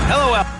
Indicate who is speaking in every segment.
Speaker 1: Hello, Al.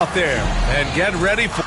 Speaker 1: Out there and get ready for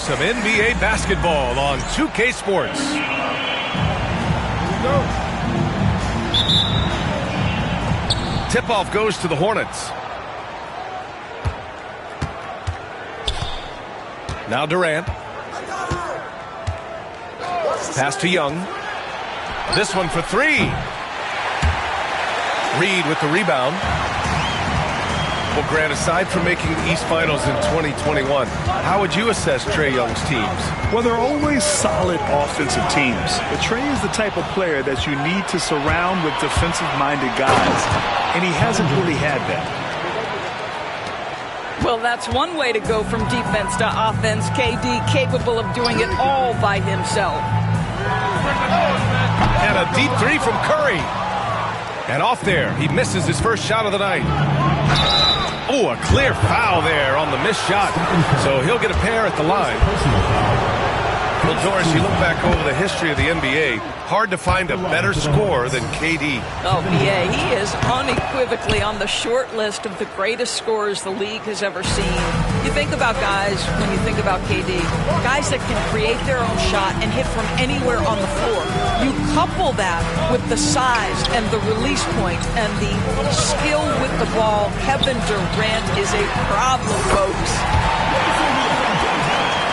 Speaker 1: some NBA basketball on 2K Sports. Tip-off goes to the Hornets. Now Durant. Pass to Young. This one for three. Reed with the rebound. Well, Grant, aside from making the East Finals in 2021, how would you assess Trae Young's teams?
Speaker 2: Well, they're always solid offensive teams. But Trae is the type of player that you need to surround with defensive-minded guys, and he hasn't really had that.
Speaker 3: Well, that's one way to go from defense to offense. KD capable of doing it all by himself.
Speaker 1: And a deep three from Curry. And off there, he misses his first shot of the night. Oh, a clear foul there on the missed shot. So he'll get a pair at the line. Well, Doris, you look back over the history of the NBA, hard to find a better scorer than KD.
Speaker 3: Oh, yeah, he is unequivocally on the short list of the greatest scorers the league has ever seen. You think about guys, when you think about KD, guys that can create their own shot and hit from anywhere on the floor. You couple that with the size and the release point and the skill with the ball. Kevin Durant is a problem, folks.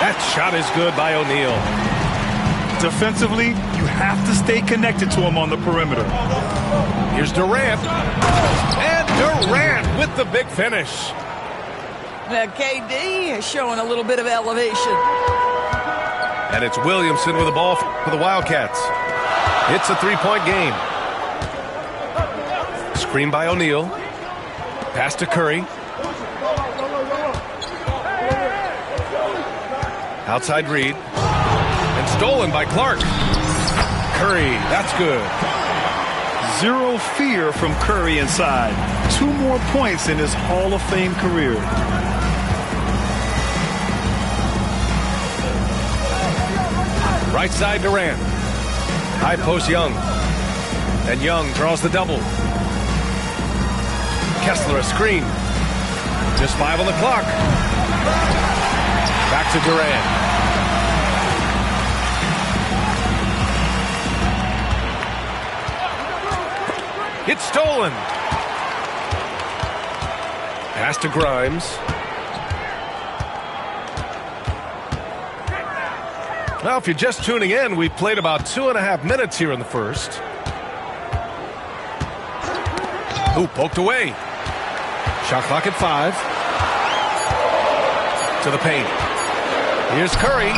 Speaker 1: That shot is good by O'Neal.
Speaker 2: Defensively, you have to stay connected to him on the perimeter.
Speaker 1: Here's Durant. And Durant with the big finish.
Speaker 3: Now, KD is showing a little bit of elevation.
Speaker 1: And it's Williamson with the ball for the Wildcats. It's a three-point game. Screen by O'Neal. Pass to Curry. Outside Reed. And stolen by Clark. Curry, that's good.
Speaker 2: Zero fear from Curry inside. 2 more points in his Hall of Fame career.
Speaker 1: Right side Durant. High post Young. And Young draws the double. Kessler a screen. Just 5 on the clock. Back to Durant. It's stolen. Pass to Grimes. Well, if you're just tuning in, we played about 2.5 minutes here in the first. Ooh, poked away. Shot clock at 5. To the paint. Here's Curry.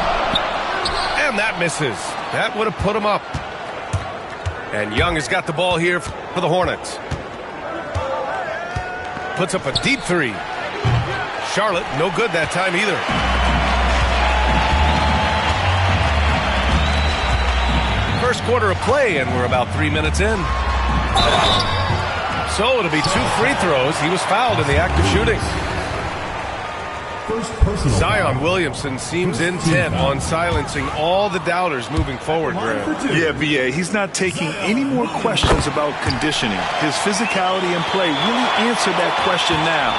Speaker 1: And that misses. That would have put him up. And Young has got the ball here for the Hornets. Puts up a deep 3. Charlotte, no good that time either. First quarter of play, and we're about 3 minutes in. So it'll be 2 free throws. He was fouled in the act of shooting. Zion Williamson seems intent on silencing all the doubters moving forward, Graham.
Speaker 2: Yeah, B.A., he's not taking any more questions about conditioning. His physicality and play really answered that question now.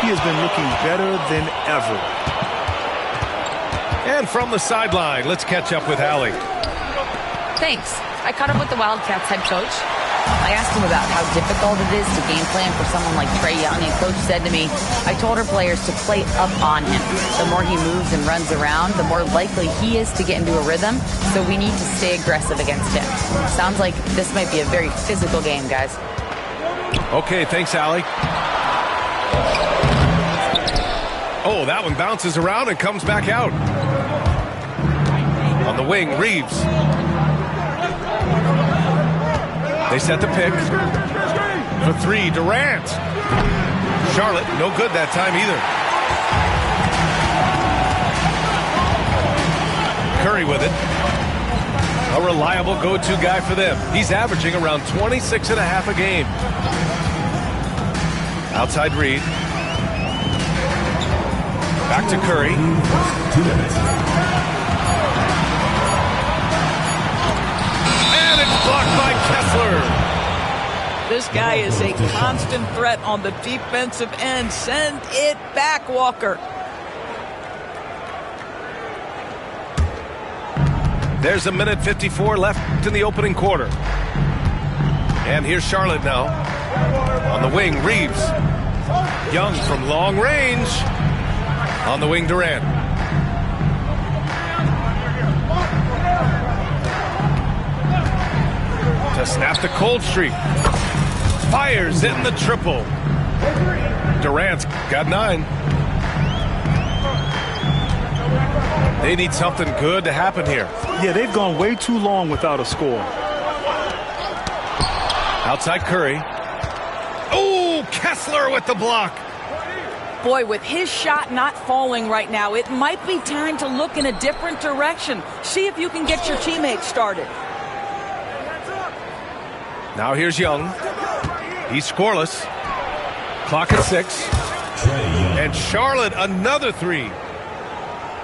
Speaker 2: He has been looking better than ever.
Speaker 1: And from the sideline, let's catch up with Allie.
Speaker 4: Thanks. I caught up with the Wildcats head coach. I asked him about how difficult it is to game plan for someone like Trae Young, and Coach said to me, I told our players to play up on him. The more he moves and runs around, the more likely he is to get into a rhythm, so we need to stay aggressive against him. Sounds like this might be a very physical game, guys.
Speaker 1: Okay, thanks, Allie. Oh, that one bounces around and comes back out. On the wing, Reeves. They set the pick. For 3, Durant. Charlotte, no good that time either. Curry with it. A reliable go-to guy for them. He's averaging around 26.5 a game. Outside Reed. Back to Curry.
Speaker 5: 2 minutes.
Speaker 1: Blocked by Kessler.
Speaker 3: This guy is a constant threat on the defensive end. Send it back, Walker.
Speaker 1: There's 1:54 left in the opening quarter. And here's Charlotte now. On the wing, Reeves. Young from long range. On the wing, Durant. To snap the cold streak. Fires in the triple. Durant's got 9. They need something good to happen here.
Speaker 2: Yeah, they've gone way too long without a score.
Speaker 1: Outside Curry. Oh, Kessler with the block.
Speaker 3: Boy, with his shot not falling right now, it might be time to look in a different direction. See if you can get your teammates started.
Speaker 1: Now here's Young. He's scoreless. Clock at 6. And Charlotte, another 3.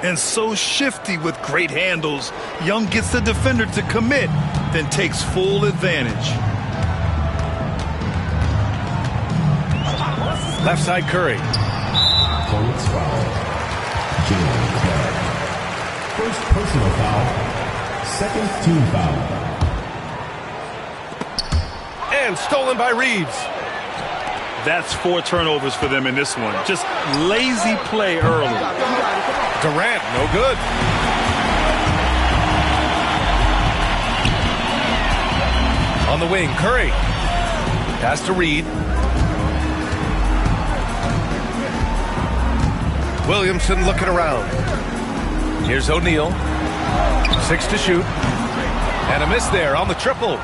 Speaker 2: And so shifty with great handles. Young gets the defender to commit, then takes full advantage.
Speaker 1: Left side Curry.
Speaker 5: Hornets foul. Jalen Clark. First personal foul. Second team foul.
Speaker 1: And stolen by Reeves.
Speaker 2: That's 4 turnovers for them in this one. Just lazy play early.
Speaker 1: Durant, no good. On the wing, Curry. Pass to Reed. Williamson looking around. Here's O'Neal. 6 to shoot. And a miss there on the triple.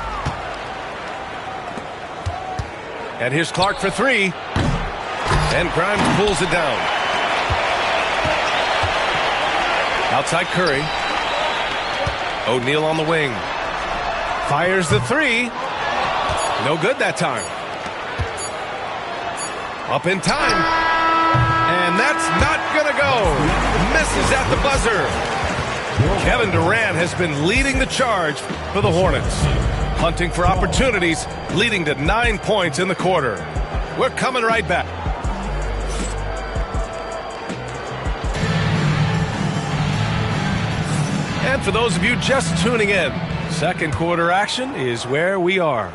Speaker 1: And here's Clark for 3. And Grimes pulls it down. Outside Curry. O'Neal on the wing. Fires the three. No good that time. Up in time. And that's not going to go. Misses at the buzzer. Kevin Durant has been leading the charge for the Hornets. Hunting for opportunities, leading to 9 points in the quarter. We're coming right back. And for those of you just tuning in, second quarter action is where we are.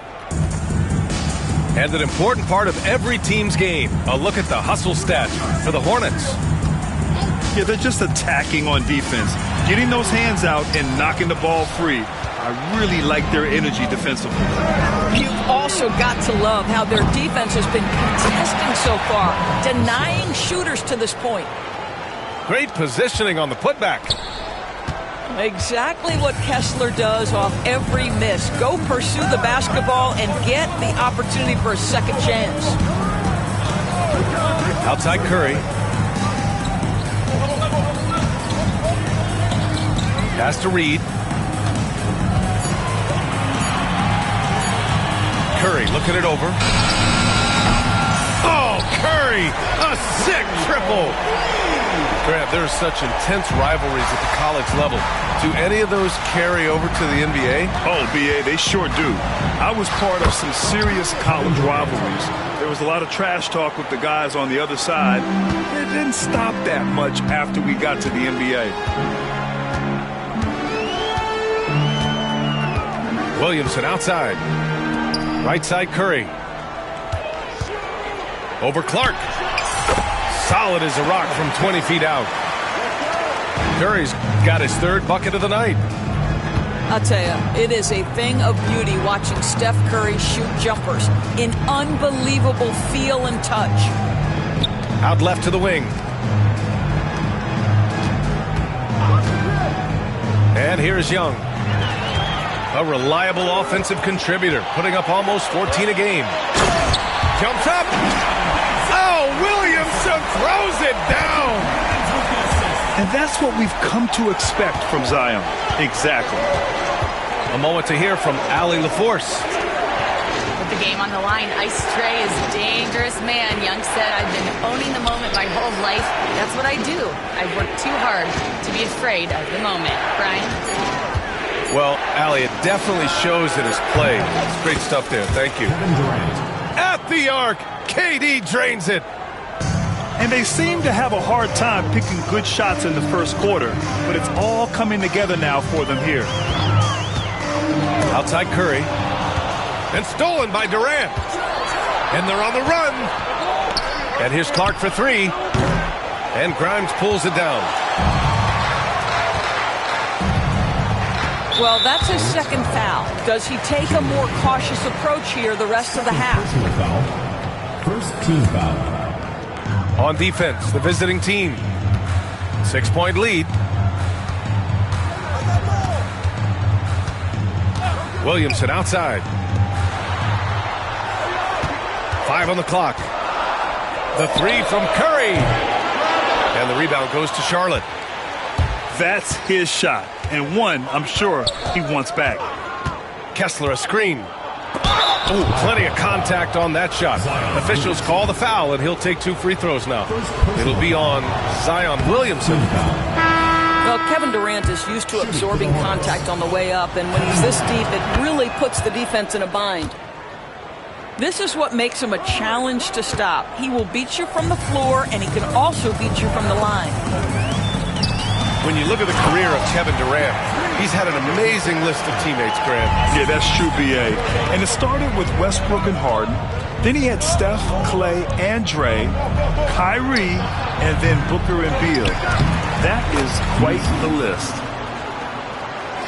Speaker 1: And an important part of every team's game, a look at the hustle stats for the Hornets.
Speaker 2: Yeah, they're just attacking on defense, getting those hands out and knocking the ball free. I really like their energy defensively.
Speaker 3: You've also got to love how their defense has been contesting so far, denying shooters to this point.
Speaker 1: Great positioning on the putback.
Speaker 3: Exactly what Kessler does off every miss. Go pursue the basketball and get the opportunity for a second chance.
Speaker 1: Outside Curry. Pass to Reed. Curry looking it over. Oh, Curry! A sick triple! Grant, there's such intense rivalries at the college level. Do any of those carry over to the NBA?
Speaker 2: Oh, BA, they sure do. I was part of some serious college rivalries. There was a lot of trash talk with the guys on the other side. It didn't stop that much after we got to the NBA.
Speaker 1: Williamson outside. Right side Curry. Over Clark. Solid as a rock from 20 feet out. Curry's got his third bucket of the night.
Speaker 3: I'll tell you, it is a thing of beauty watching Steph Curry shoot jumpers in unbelievable feel and touch.
Speaker 1: Out left to the wing. And here's Young. A reliable offensive contributor, putting up almost 14 a game. Jumps up. Oh, Williamson throws it down.
Speaker 2: And that's what we've come to expect from Zion. Exactly.
Speaker 1: A moment to hear from Allie LaForce.
Speaker 4: With the game on the line, Ice Trae is a dangerous man. Young said, I've been owning the moment my whole life. That's what I do. I've worked too hard to be afraid of the moment. Brian?
Speaker 1: Well, Allie, it definitely shows in his play. It's great stuff there. Thank you. At the arc, KD drains it.
Speaker 2: And they seem to have a hard time picking good shots in the first quarter, but it's all coming together now for them here.
Speaker 1: Outside Curry. And stolen by Durant. And they're on the run. And here's Clark for three. And Grimes pulls it down.
Speaker 3: Well, that's his second foul. Does he take a more cautious approach here the rest of the half?
Speaker 5: First team foul.
Speaker 1: On defense, the visiting team. 6-point lead. Williamson outside. 5 on the clock. The three from Curry. And the rebound goes to Charlotte.
Speaker 2: That's his shot. And one, I'm sure, he wants back.
Speaker 1: Kessler a screen. Ooh, plenty of contact on that shot. Officials call the foul, and he'll take 2 free throws now. It'll be on Zion Williamson.
Speaker 3: Well, Kevin Durant is used to absorbing contact on the way up, and when he's this deep, it really puts the defense in a bind. This is what makes him a challenge to stop. He will beat you from the floor, and he can also beat you from the line.
Speaker 1: When you look at the career of Kevin Durant, he's had an amazing list of teammates, Grant.
Speaker 2: Yeah, that's true, B.A. And it started with Westbrook and Harden. Then he had Steph, Clay, and Dre, Kyrie, and then Booker and Beal. That is quite the list.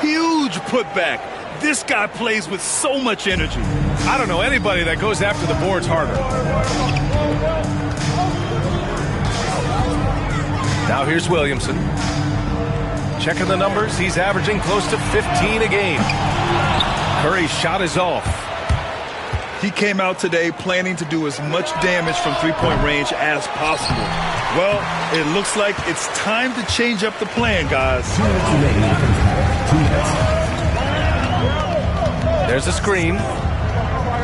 Speaker 2: Huge putback. This guy plays with so much energy.
Speaker 1: I don't know anybody that goes after the boards harder. Now here's Williamson. Checking the numbers, he's averaging close to 15 a game. Curry's shot is off.
Speaker 2: He came out today planning to do as much damage from three-point range as possible. Well, it looks like it's time to change up the plan, guys.
Speaker 5: 2 minutes remaining. 2 minutes.
Speaker 1: There's a screen.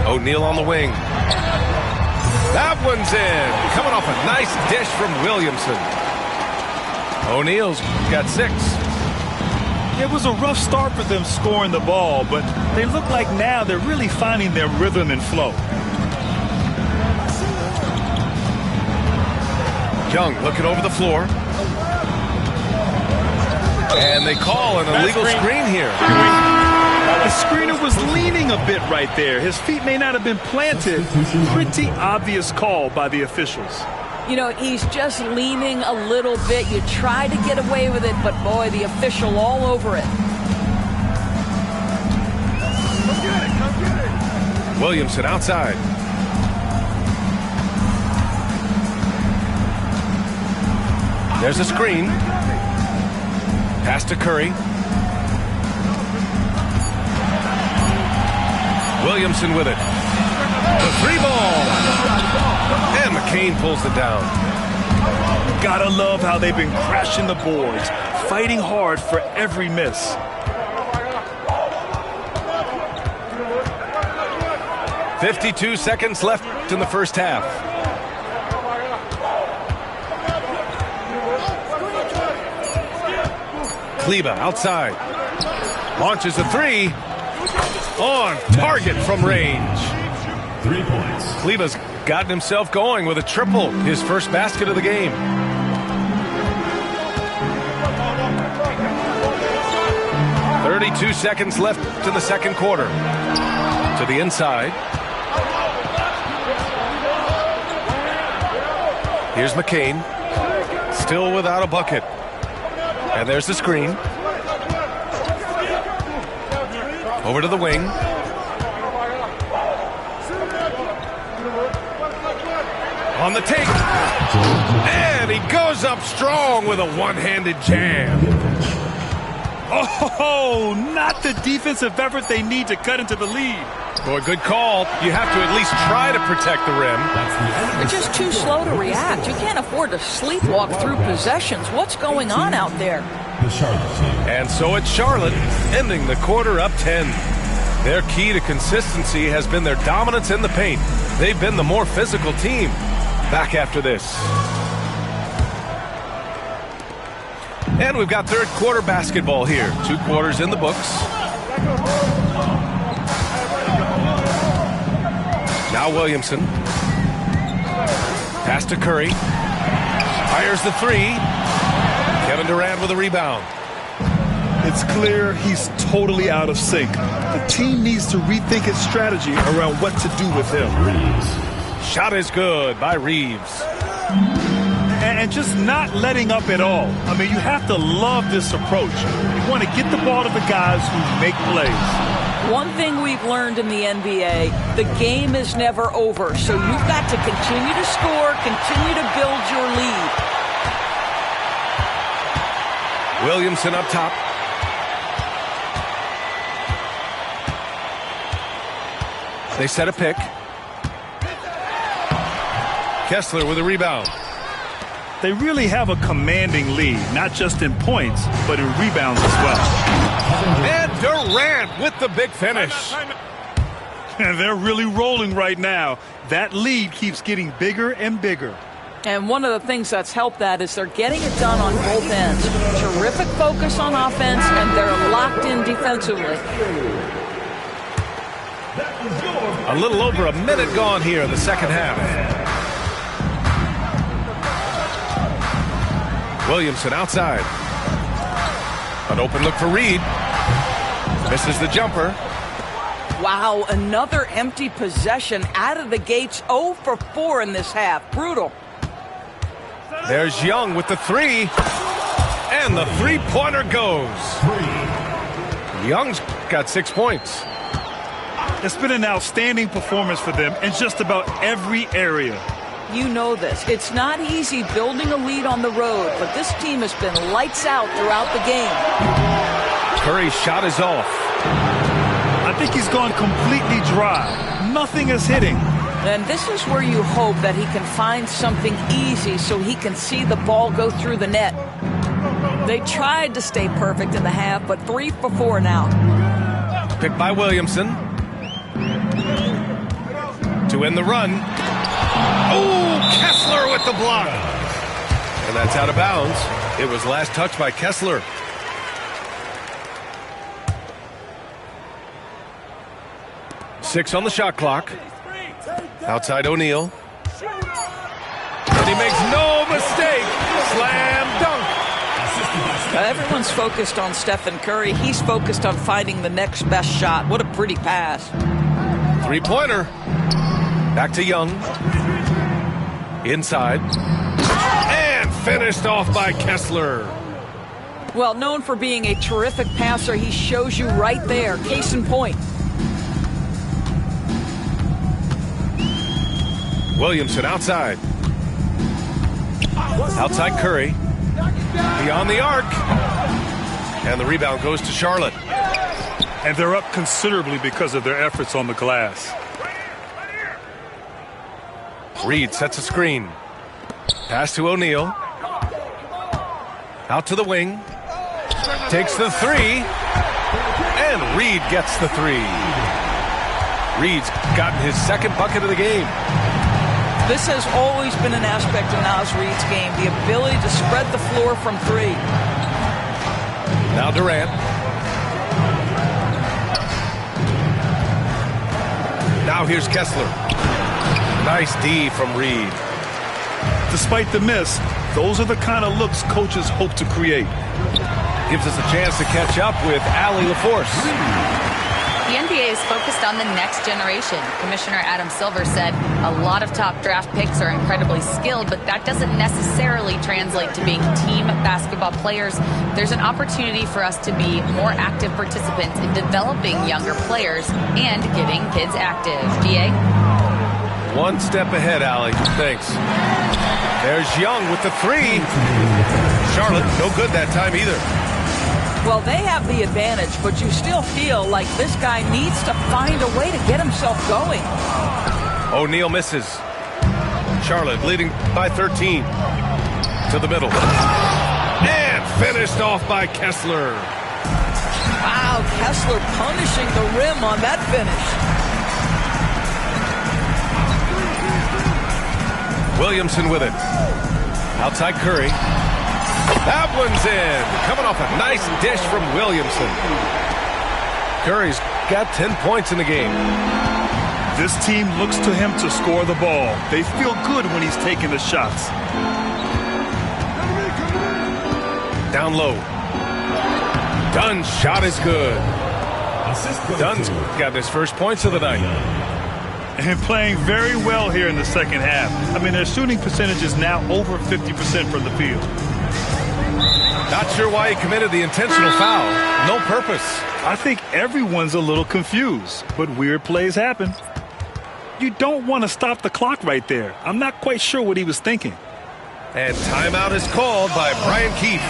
Speaker 1: O'Neal on the wing. That one's in. Coming off a nice dish from Williamson. O'Neal's got 6.
Speaker 2: It was a rough start for them scoring the ball, but they look like now they're really finding their rhythm and flow.
Speaker 1: Young looking over the floor. And they call an illegal screen here.
Speaker 2: The screener was leaning a bit right there. His feet may not have been planted. Pretty obvious call by the officials.
Speaker 3: You know, he's just leaning a little bit. You try to get away with it, but boy, the official all over it.
Speaker 1: Williamson outside. There's a screen. Pass to Curry. Williamson with it. The 3 ball. And McCain pulls it down.
Speaker 2: Gotta love how they've been crashing the boards, fighting hard for every miss.
Speaker 1: "52 seconds left in the first half. Kleber outside. Launches a 3. On target from range.
Speaker 5: 3 points.
Speaker 1: Kleber's gotten himself going with a triple. His first basket of the game. "32 seconds left in the second quarter. To the inside. Here's McCain. Still without a bucket. And there's the screen. Over to the wing. On the take. And he goes up strong with a one-handed jam.
Speaker 2: Oh, not the defensive effort they need to cut into the lead.
Speaker 1: Boy, good call. You have to at least try to protect the rim.
Speaker 3: They're just too slow to react. You can't afford to sleepwalk through possessions. What's going on out there?
Speaker 5: The Charlotte team.
Speaker 1: And so it's Charlotte, ending the quarter up 10. Their key to consistency has been their dominance in the paint. They've been the more physical team. Back after this. And we've got third quarter basketball here. 2 quarters in the books. Now Williamson. Pass to Curry. Fires the 3. Kevin Durant with a rebound.
Speaker 2: It's clear he's totally out of sync. The team needs to rethink its strategy around what to do with him.
Speaker 1: Shot is good by Reeves.
Speaker 2: And just not letting up at all. I mean, you have to love this approach. You want to get the ball to the guys who make plays.
Speaker 3: One thing we've learned in the NBA, the game is never over. So you've got to continue to score, continue to build your lead.
Speaker 1: Williamson up top. They set a pick. Kessler with a rebound.
Speaker 2: They really have a commanding lead, not just in points, but in rebounds as well.
Speaker 1: And Durant with the big finish.
Speaker 2: And they're really rolling right now. That lead keeps getting bigger and bigger.
Speaker 3: And one of the things that's helped that is they're getting it done on both ends. Terrific focus on offense, and they're locked in defensively.
Speaker 1: A little over a minute gone here in the second half. Williamson outside. An open look for Reed. Misses the jumper.
Speaker 3: Wow, another empty possession out of the gates. 0 for 4 in this half. Brutal.
Speaker 1: There's Young with the 3. And the three-pointer goes. Young's got 6 points.
Speaker 2: It's been an outstanding performance for them in just about every area.
Speaker 3: You know this. It's not easy building a lead on the road, but this team has been lights out throughout the game.
Speaker 1: Curry's shot is off.
Speaker 2: I think he's gone completely dry. Nothing is hitting.
Speaker 3: And this is where you hope that he can find something easy so he can see the ball go through the net. They tried to stay perfect in the half, but 3 for 4 now.
Speaker 1: Picked by Williamson. To end the run. Oh, Kessler with the block. And that's out of bounds. It was last touched by Kessler. Six on the shot clock. Outside O'Neal. And he makes no mistake. Slam dunk.
Speaker 3: Everyone's focused on Stephen Curry. He's focused on finding the next best shot. What a pretty pass.
Speaker 1: Three-pointer. Back to Young. Inside. And finished off by Kessler.
Speaker 3: Well, known for being a terrific passer, he shows you right there. Case in point.
Speaker 1: Williamson outside. Outside Curry. Beyond the arc. And the rebound goes to Charlotte.
Speaker 2: And they're up considerably because of their efforts on the glass.
Speaker 1: Reed sets a screen. Pass to O'Neal. Out to the wing. Takes the three. And Reed gets the three. Reed's gotten his second bucket of the game.
Speaker 3: This has always been an aspect of Naz Reid's game, the ability to spread the floor from three.
Speaker 1: Now Durant. Now here's Kessler. Nice D from Reed.
Speaker 2: Despite the miss, those are the kind of looks coaches hope to create.
Speaker 1: Gives us a chance to catch up with Allie LaForce.
Speaker 4: The NBA is focused on the next generation. Commissioner Adam Silver said a lot of top draft picks are incredibly skilled, but that doesn't necessarily translate to being team basketball players. There's an opportunity for us to be more active participants in developing younger players and getting kids active. BA?
Speaker 1: One step ahead, Allie. Thanks. There's Young with the three. Charlotte, no good that time either.
Speaker 3: Well, they have the advantage, but you still feel like this guy needs to find a way to get himself going.
Speaker 1: O'Neal misses. Charlotte leading by 13. To the middle. And finished off by Kessler.
Speaker 3: Wow, Kessler punishing the rim on that finish.
Speaker 1: Williamson with it. Outside Curry. That one's in. Coming off a nice dish from Williamson. Curry's got 10 points in the game.
Speaker 2: This team looks to him to score the ball. They feel good when he's taking the shots.
Speaker 1: Down low. Dunn's shot is good. Dunn's got his first points of the night.
Speaker 2: And playing very well here in the second half. I mean, their shooting percentage is now over 50% from the field.
Speaker 1: Not sure why he committed the intentional foul. No purpose.
Speaker 2: I think everyone's a little confused, but weird plays happen. You don't want to stop the clock right there. I'm not quite sure what he was thinking.
Speaker 1: And timeout is called by Brian Keefe.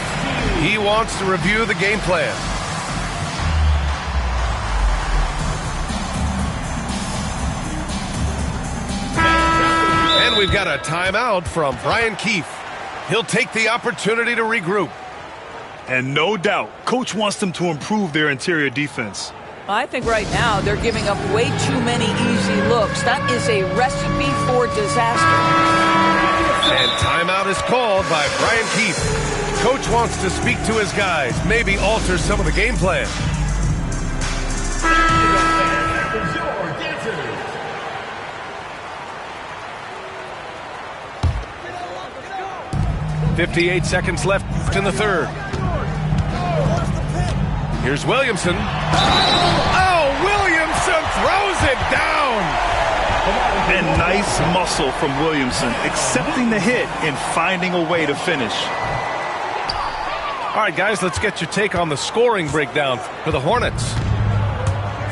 Speaker 1: He wants to review the game plan. And we've got a timeout from Brian Keefe. He'll take the opportunity to regroup.
Speaker 2: And no doubt, coach wants them to improve their interior defense.
Speaker 3: I think right now they're giving up way too many easy looks. That is a recipe for disaster.
Speaker 1: And timeout is called by Brian Keefe. Coach wants to speak to his guys, maybe alter some of the game plan. 58 seconds left in the third. Here's Williamson. Oh, Williamson throws it down.
Speaker 2: And nice muscle from Williamson, accepting the hit and finding a way to finish.
Speaker 1: All right, guys, let's get your take on the scoring breakdown for the Hornets.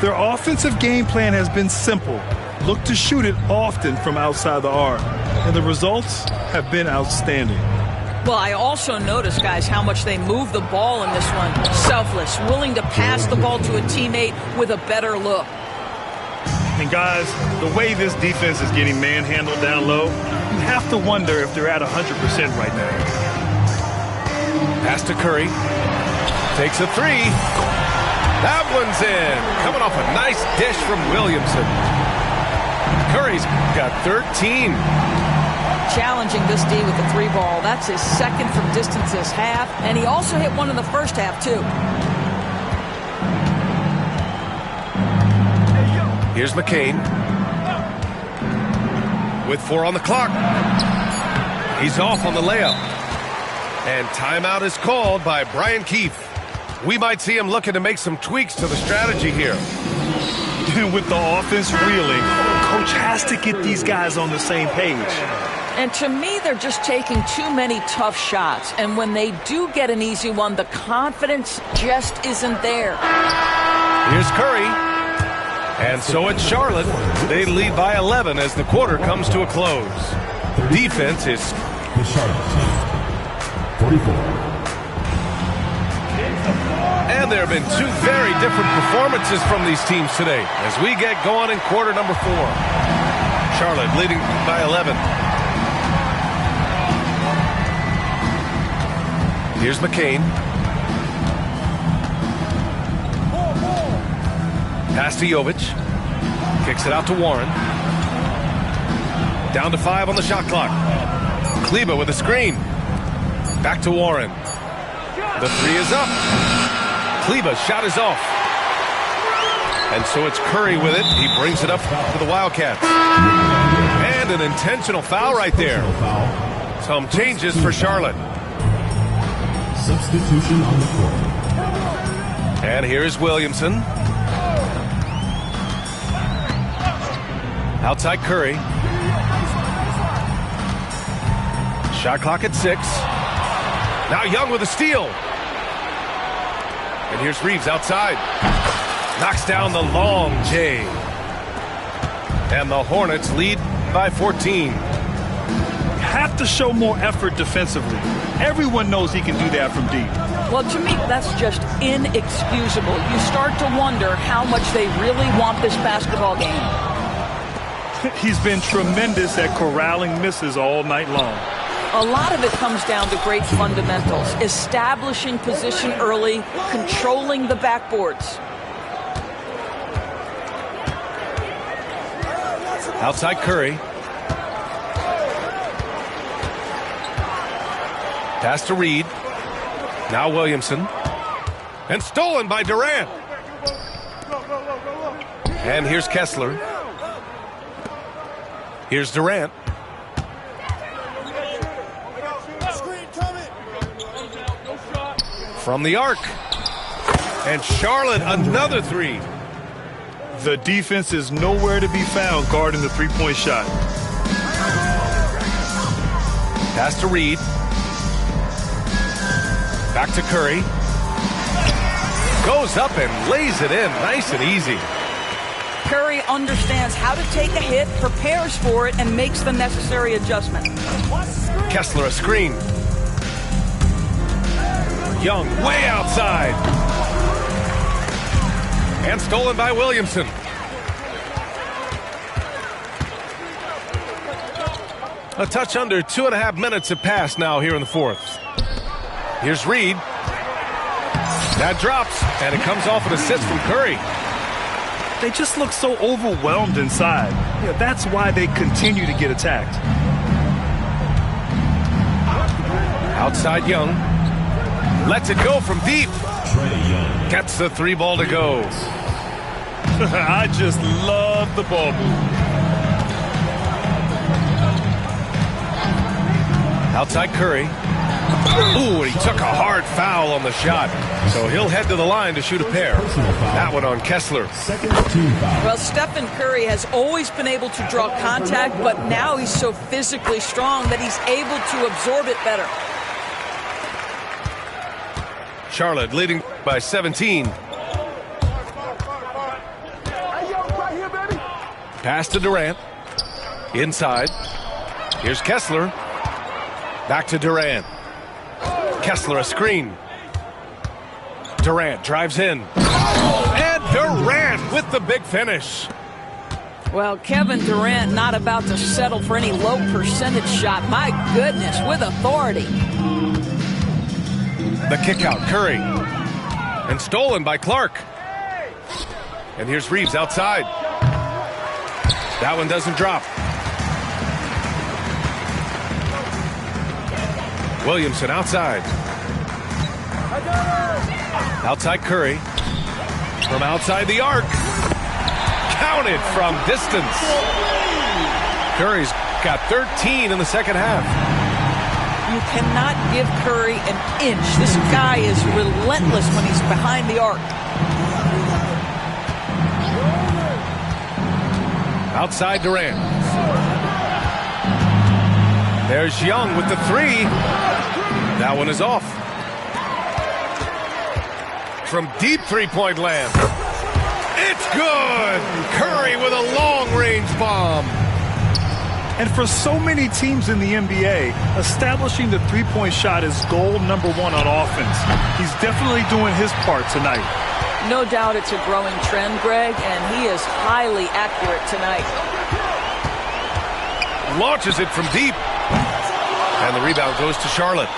Speaker 2: Their offensive game plan has been simple. Look to shoot it often from outside the arc. And the results have been outstanding.
Speaker 3: Well, I also noticed, guys, how much they move the ball in this one. Selfless, willing to pass the ball to a teammate with a better look.
Speaker 2: And, guys, the way this defense is getting manhandled down low, you have to wonder if they're at 100% right now.
Speaker 1: Pass to Curry. Takes a three. That one's in. Coming off a nice dish from Williamson. Curry's got 13.
Speaker 3: Challenging this D with the 3-ball. That's his second from distance this half, and he also hit one in the first half, too.
Speaker 1: Here's McCain. With 4 on the clock. He's off on the layup. And timeout is called by Brian Keefe. We might see him looking to make some tweaks to the strategy here.
Speaker 2: With the offense reeling, coach has to get these guys on the same page.
Speaker 3: And to me, they're just taking too many tough shots. And when they do get an easy one, the confidence just isn't there.
Speaker 1: Here's Curry. And so it's Charlotte. They lead by 11 as the quarter comes to a close. Defense is...
Speaker 5: The Charlotte team. 44.
Speaker 1: And there have been 2 very different performances from these teams today as we get going in quarter number 4. Charlotte leading by 11. Here's McCain. Pass to Jovic. Kicks it out to Warren. Down to 5 on the shot clock. Kleber with a screen. Back to Warren. The 3 is up. Kleber's shot is off. And so it's Curry with it. He brings it up for the Wildcats. And an intentional foul right there. Some changes for Charlotte.
Speaker 5: Substitution on the court.
Speaker 1: And here is Williamson. Outside Curry. Shot clock at 6. Now Young with a steal. And here's Reeves outside. Knocks down the long J. And the Hornets lead by 14.
Speaker 2: Have to show more effort defensively. Everyone knows he can do that from deep.
Speaker 3: Well, to me, that's just inexcusable. You start to wonder how much they really want this basketball game.
Speaker 2: He's been tremendous at corralling misses all night long.
Speaker 3: A lot of it comes down to great fundamentals, establishing position early, controlling the backboards.
Speaker 1: Outside Curry. Pass to Reed. Now Williamson. And stolen by Durant. And here's Kessler. Here's Durant. From the arc. And Charlotte, another 3.
Speaker 2: The defense is nowhere to be found guarding the three-point shot.
Speaker 1: Pass to Reed. Back to Curry. Goes up and lays it in nice and easy.
Speaker 3: Curry understands how to take a hit, prepares for it, and makes the necessary adjustment.
Speaker 1: Kessler a screen. Young way outside. And stolen by Williamson. A touch under 2.5 minutes have passed now here in the 4th. Here's Reed. That drops, and it comes off an assist from Curry.
Speaker 2: They just look so overwhelmed inside. Yeah, that's why they continue to get attacked.
Speaker 1: Outside Young. Lets it go from deep.
Speaker 5: Trae Young.
Speaker 1: Gets the 3-ball to go.
Speaker 2: I just love the ball move.
Speaker 1: Outside Curry. Ooh, he took a hard foul on the shot. So he'll head to the line to shoot a pair. That one on Kessler.
Speaker 5: Second team foul.
Speaker 3: Well, Stephen Curry has always been able to draw contact, but now he's so physically strong that he's able to absorb it better.
Speaker 1: Charlotte leading by 17. Pass to Durant. Inside. Here's Kessler. Back to Durant. Kessler a screen. Durant drives in. And Durant with the big finish.
Speaker 3: Well, Kevin Durant not about to settle for any low percentage shot. My goodness, with authority.
Speaker 1: The kick out, Curry. And stolen by Clark. And here's Reeves outside. That one doesn't drop. Williamson outside. Outside Curry. From outside the arc. Counted from distance. Curry's got 13 in the second half.
Speaker 3: You cannot give Curry an inch. This guy is relentless when he's behind the arc.
Speaker 1: Outside Durant. There's Young with the three. That one is off. From deep three-point land. It's good! Curry with a long-range bomb.
Speaker 2: And for so many teams in the NBA, establishing the three-point shot is goal number one on offense. He's definitely doing his part tonight.
Speaker 3: No doubt it's a growing trend, Greg, and he is highly accurate tonight.
Speaker 1: Launches it from deep. And the rebound goes to Charlotte.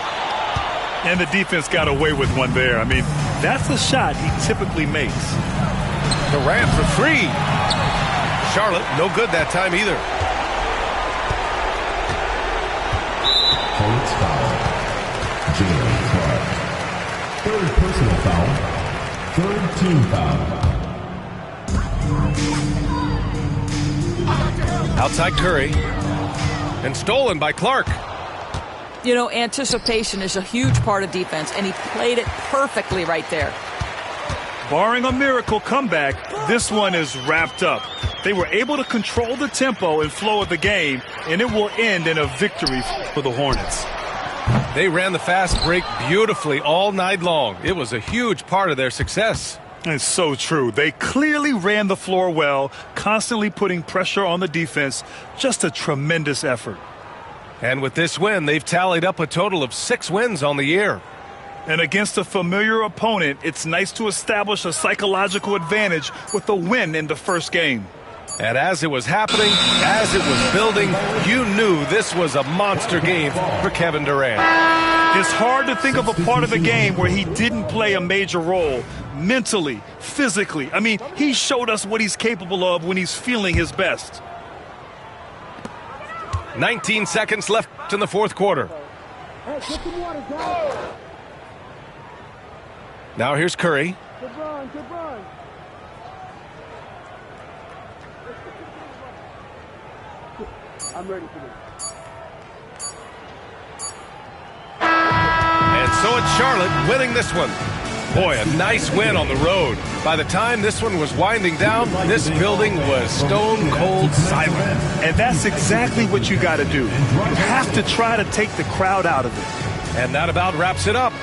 Speaker 2: And the defense got away with one there. I mean, that's the shot he typically makes.
Speaker 1: Durant for three. Charlotte, no good that time either.
Speaker 5: Hornets foul. Jalen Clark. Third personal foul. Third team foul.
Speaker 1: Outside Curry. And stolen by Clark.
Speaker 3: You know, anticipation is a huge part of defense, and he played it perfectly right there.
Speaker 2: Barring a miracle comeback, this one is wrapped up. They were able to control the tempo and flow of the game, and it will end in a victory for the Hornets.
Speaker 1: They ran the fast break beautifully all night long. It was a huge part of their success.
Speaker 2: It's so true. They clearly ran the floor well, constantly putting pressure on the defense. Just a tremendous effort.
Speaker 1: And with this win, they've tallied up a total of 6 wins on the year.
Speaker 2: And against a familiar opponent, it's nice to establish a psychological advantage with a win in the first game.
Speaker 1: And as it was happening, as it was building, you knew this was a monster game for Kevin Durant.
Speaker 2: It's hard to think of a part of the game where he didn't play a major role, mentally, physically. I mean, he showed us what he's capable of when he's feeling his best.
Speaker 1: 19 seconds left in the fourth quarter. Now here's Curry.
Speaker 6: I'm ready for this.
Speaker 1: And so it's Charlotte winning this one. Boy, a nice win on the road. By the time this one was winding down, this building was stone cold silent.
Speaker 2: And that's exactly what you got to do. You have to try to take the crowd out of it.
Speaker 1: And that about wraps it up.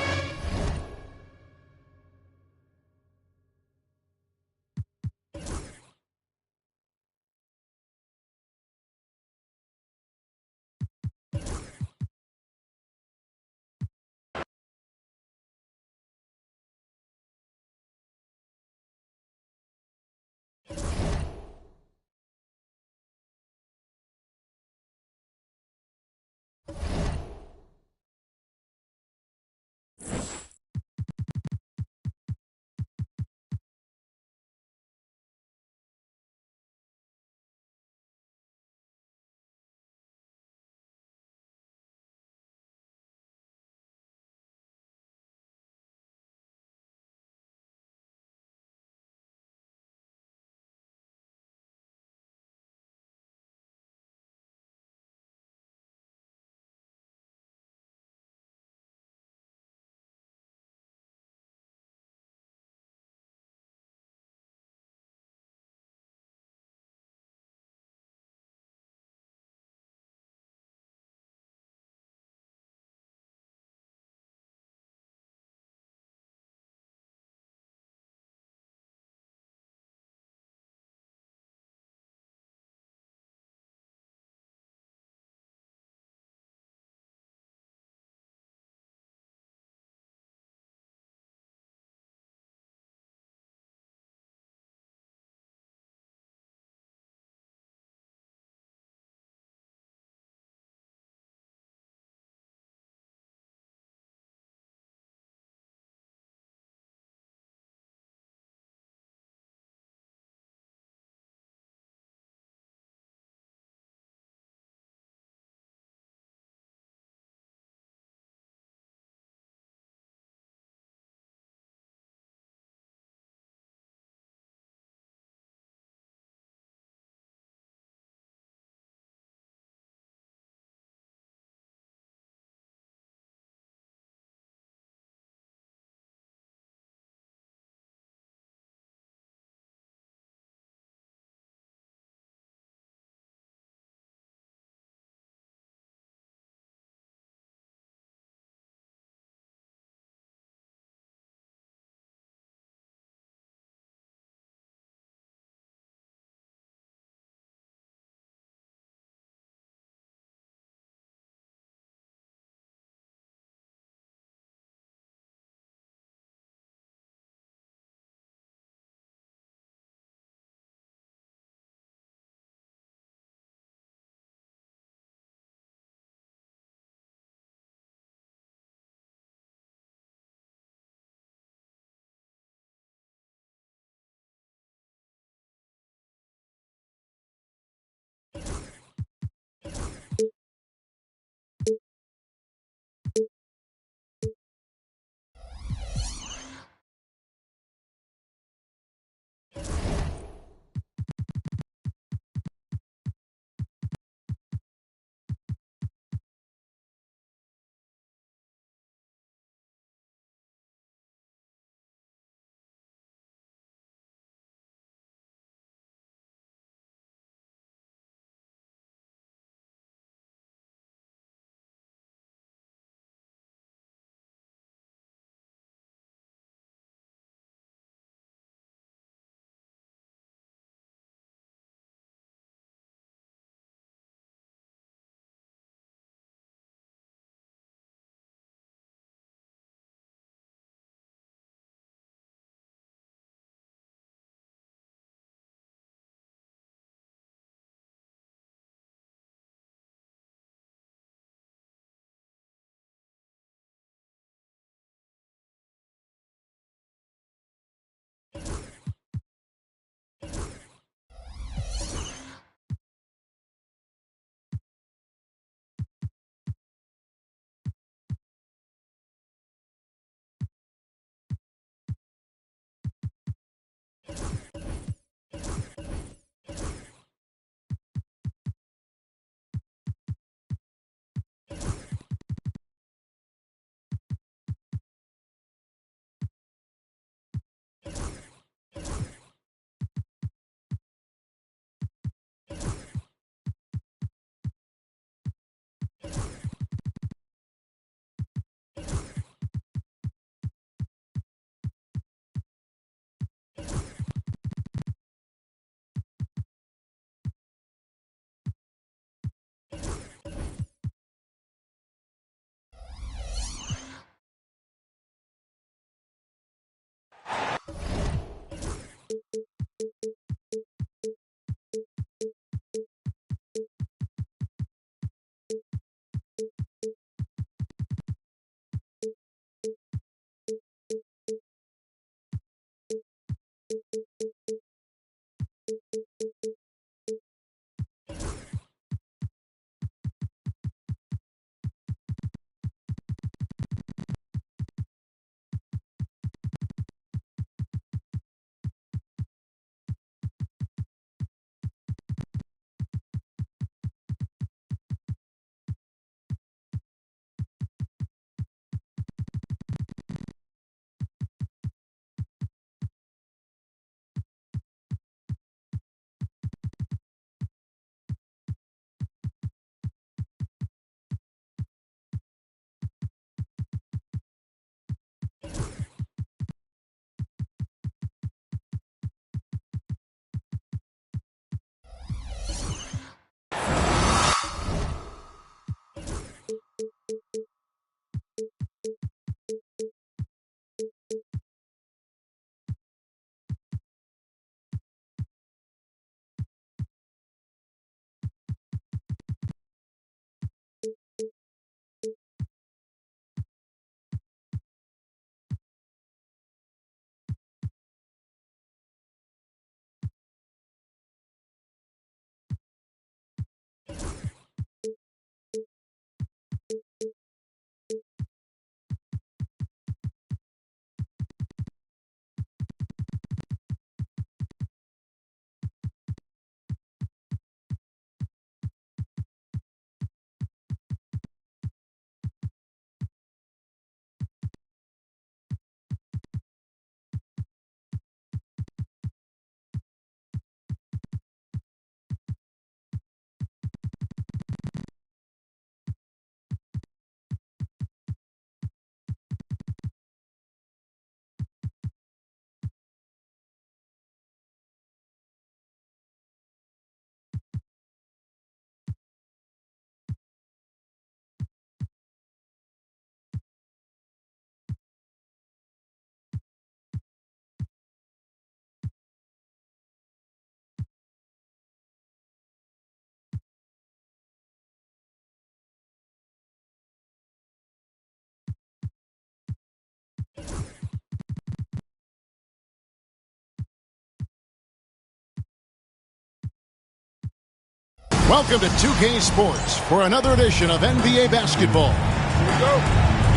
Speaker 7: Welcome to 2K Sports for another edition of NBA basketball.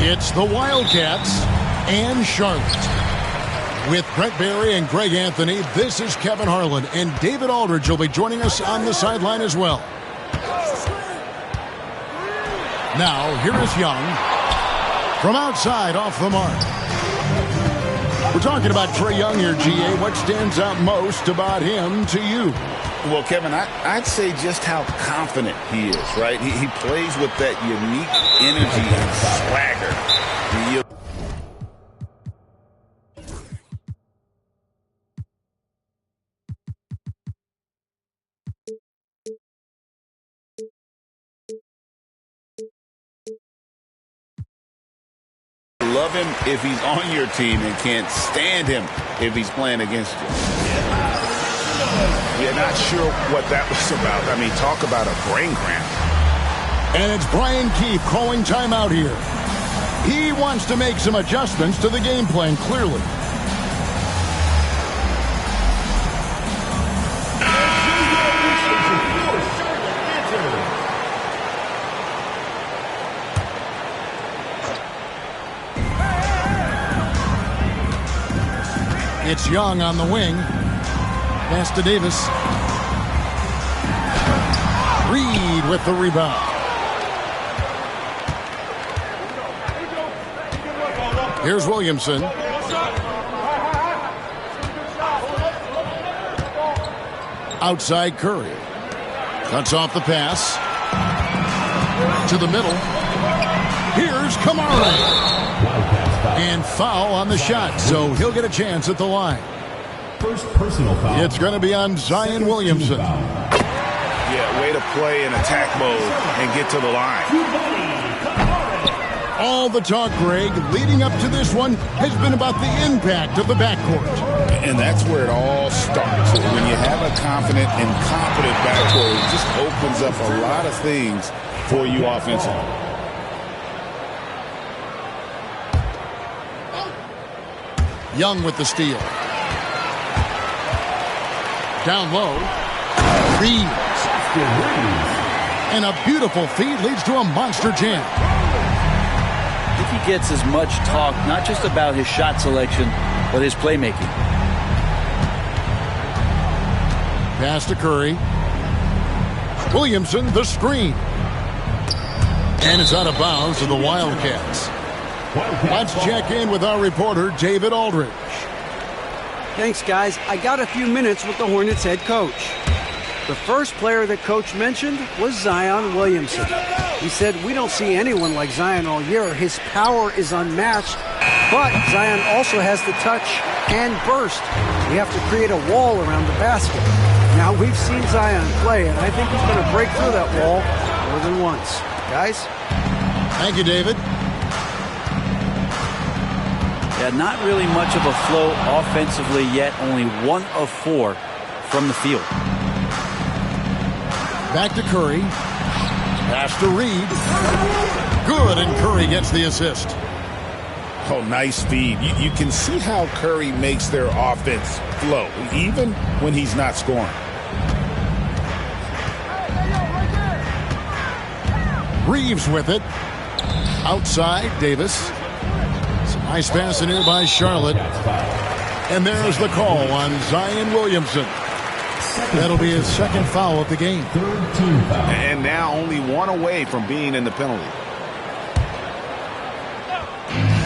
Speaker 7: It's the Wildcats and Charlotte. With Brent Barry and Greg Anthony, this is Kevin Harlan, and David Aldridge will be joining us on the sideline as well. Now, here is Young from outside off the mark. We're talking about Trae Young here, GA. What stands out most about him to you?
Speaker 8: Well, Kevin, I'd say just how confident he is, right? He plays with that unique energy and swagger. Love him if he's on your team and can't stand him if he's playing against you.
Speaker 2: Yeah, not sure what that was about. I mean, talk about a brain cramp.
Speaker 7: And it's Brian Keefe calling timeout here. He wants to make some adjustments to the game plan, clearly. It's Young on the wing. Pass to Davis. Reed with the rebound. Here's Williamson. Outside Curry. Cuts off the pass. To the middle. Here's Kamara. And foul on the shot, so he'll get a chance at the line.
Speaker 5: First personal foul.
Speaker 7: It's going to be on Zion Williamson.
Speaker 2: Yeah, way to play in attack mode and get to the line.
Speaker 7: All the talk, Greg, leading up to this one has been about the impact of the backcourt.
Speaker 8: And that's where it all starts. When you have a confident and competent backcourt, it just opens up a lot of things for you offensively.
Speaker 7: Young with the steal. Down low. Reeves. And a beautiful feed leads to a monster jam.
Speaker 9: If he gets as much talk, not just about his shot selection, but his playmaking.
Speaker 7: Pass to Curry. Williamson, the screen. And it's out of bounds to the Wildcats. Let's check in with our reporter, David Aldridge.
Speaker 6: Thanks, guys. I got a few minutes with the Hornets head coach. The first player that Coach mentioned was Zion Williamson. He said, we don't see anyone like Zion all year. His power is unmatched, but Zion also has the touch and burst. We have to create a wall around the basket. Now, we've seen Zion play, and I think he's going to break through that wall more than once. Guys?
Speaker 7: Thank you, David.
Speaker 9: Yeah, not really much of a flow offensively yet. Only 1 of 4 from the field.
Speaker 7: Back to Curry. Pass to Reed. Good, and Curry gets the assist.
Speaker 8: Oh, nice feed. You can see how Curry makes their offense flow, even when he's not scoring.
Speaker 7: Reeves with it. Outside, Davis. Some nice pass in here by Charlotte. And there's the call on Zion Williamson. That'll be his second foul of the game.
Speaker 10: And now only 1 away from being in the penalty.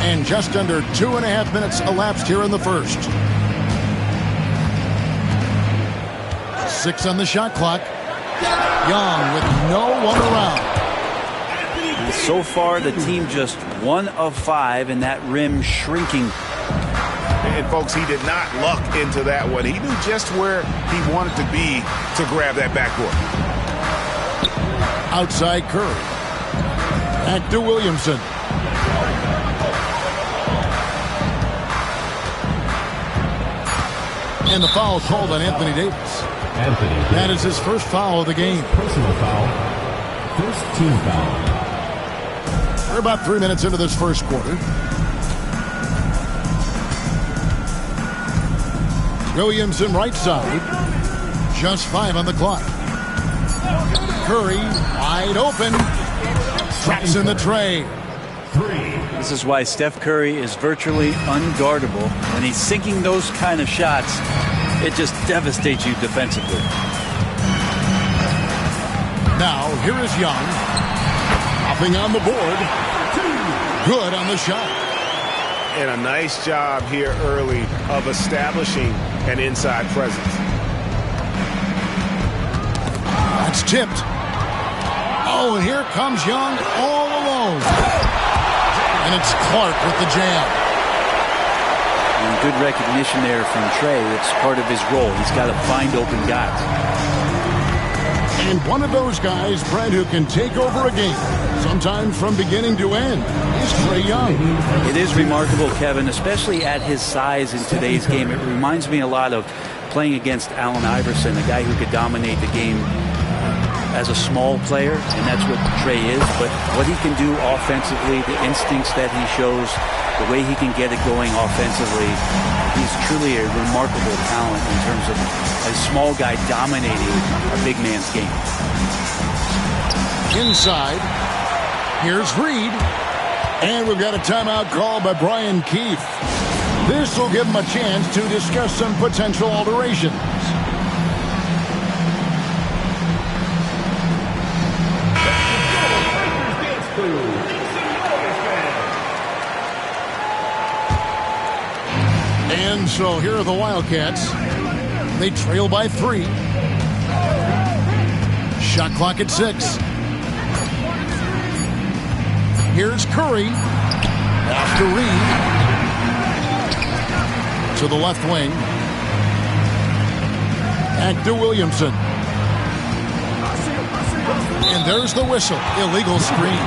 Speaker 7: And just under 2.5 minutes elapsed here in the first. 6 on the shot clock. Young with no one around.
Speaker 9: And so far, the team just 1 of 5, and that rim shrinking.
Speaker 10: And, folks, he did not luck into that one. He knew just where he wanted to be to grab that backboard.
Speaker 7: Outside Curry. Back to Williamson. And the foul called on Anthony Davis. That is his first foul of the game.
Speaker 5: Personal foul. First team foul.
Speaker 7: We're about 3 minutes into this first quarter. Williamson right side. Just 5 on the clock. Curry wide open. Traps in the tray.
Speaker 9: This is why Steph Curry is virtually unguardable. When he's sinking those kind of shots, it just devastates you defensively.
Speaker 7: Now, here is Young. Hopping on the board. Good on the shot.
Speaker 10: And a nice job here early of establishing an inside presence.
Speaker 7: That's tipped. Oh, and here comes Young all alone. And it's Clark with the jam.
Speaker 9: And good recognition there from Trey. It's part of his role. He's got to find open guys.
Speaker 7: And one of those guys, Brent, who can take over a game, sometimes from beginning to end, is Trae Young.
Speaker 9: It is remarkable, Kevin, especially at his size in today's game. It reminds me a lot of playing against Allen Iverson, a guy who could dominate the game as a small player, and that's what Trae is. But what he can do offensively, the instincts that he shows, the way he can get it going offensively, he's truly a remarkable talent in terms of a small guy dominating a big man's game.
Speaker 7: Inside, here's Reed. And we've got a timeout called by Brian Keefe. This will give him a chance to discuss some potential alterations. And so here are the Wildcats. They trail by 3. Shot clock at 6. Here's Curry. After Reed. To the left wing. Back to Williamson. And there's the whistle. Illegal screen.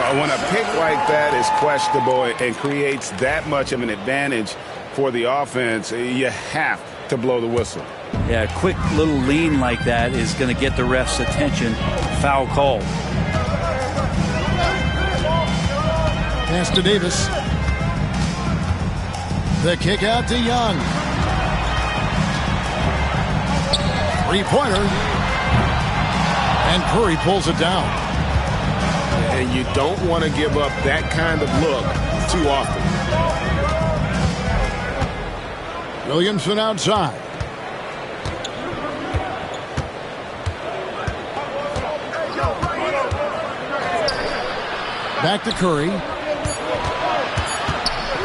Speaker 10: When a pick like that is questionable and creates that much of an advantage for the offense, you have to blow the whistle.
Speaker 9: Yeah, a quick little lean like that is going to get the ref's attention. Foul called.
Speaker 7: Pass to Davis. The kick out to Young. Three-pointer. And Curry pulls it down.
Speaker 10: And you don't want to give up that kind of look too often.
Speaker 7: Williamson outside. Back to Curry.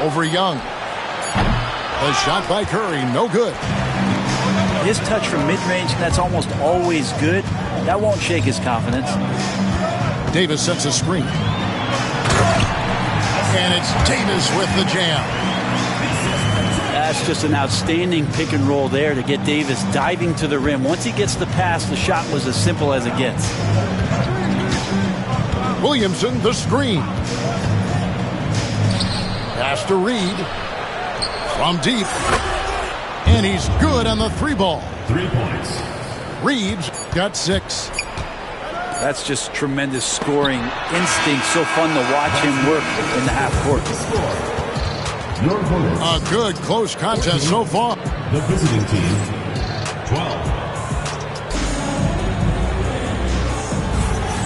Speaker 7: Over Young. A shot by Curry, no good.
Speaker 9: His touch from mid-range, that's almost always good. That won't shake his confidence.
Speaker 7: Davis sets a screen. And it's Davis with the jam.
Speaker 9: That's just an outstanding pick and roll there to get Davis diving to the rim. Once he gets the pass, the shot was as simple as it gets.
Speaker 7: Williamson, the screen. Pass to Reed. From deep. And he's good on the three ball.
Speaker 5: 3 points.
Speaker 7: Reeves got 6.
Speaker 9: That's just tremendous scoring instinct. So fun to watch him work in the half court.
Speaker 5: Your opponents.
Speaker 7: A good close contest so far.
Speaker 5: The visiting team, 12.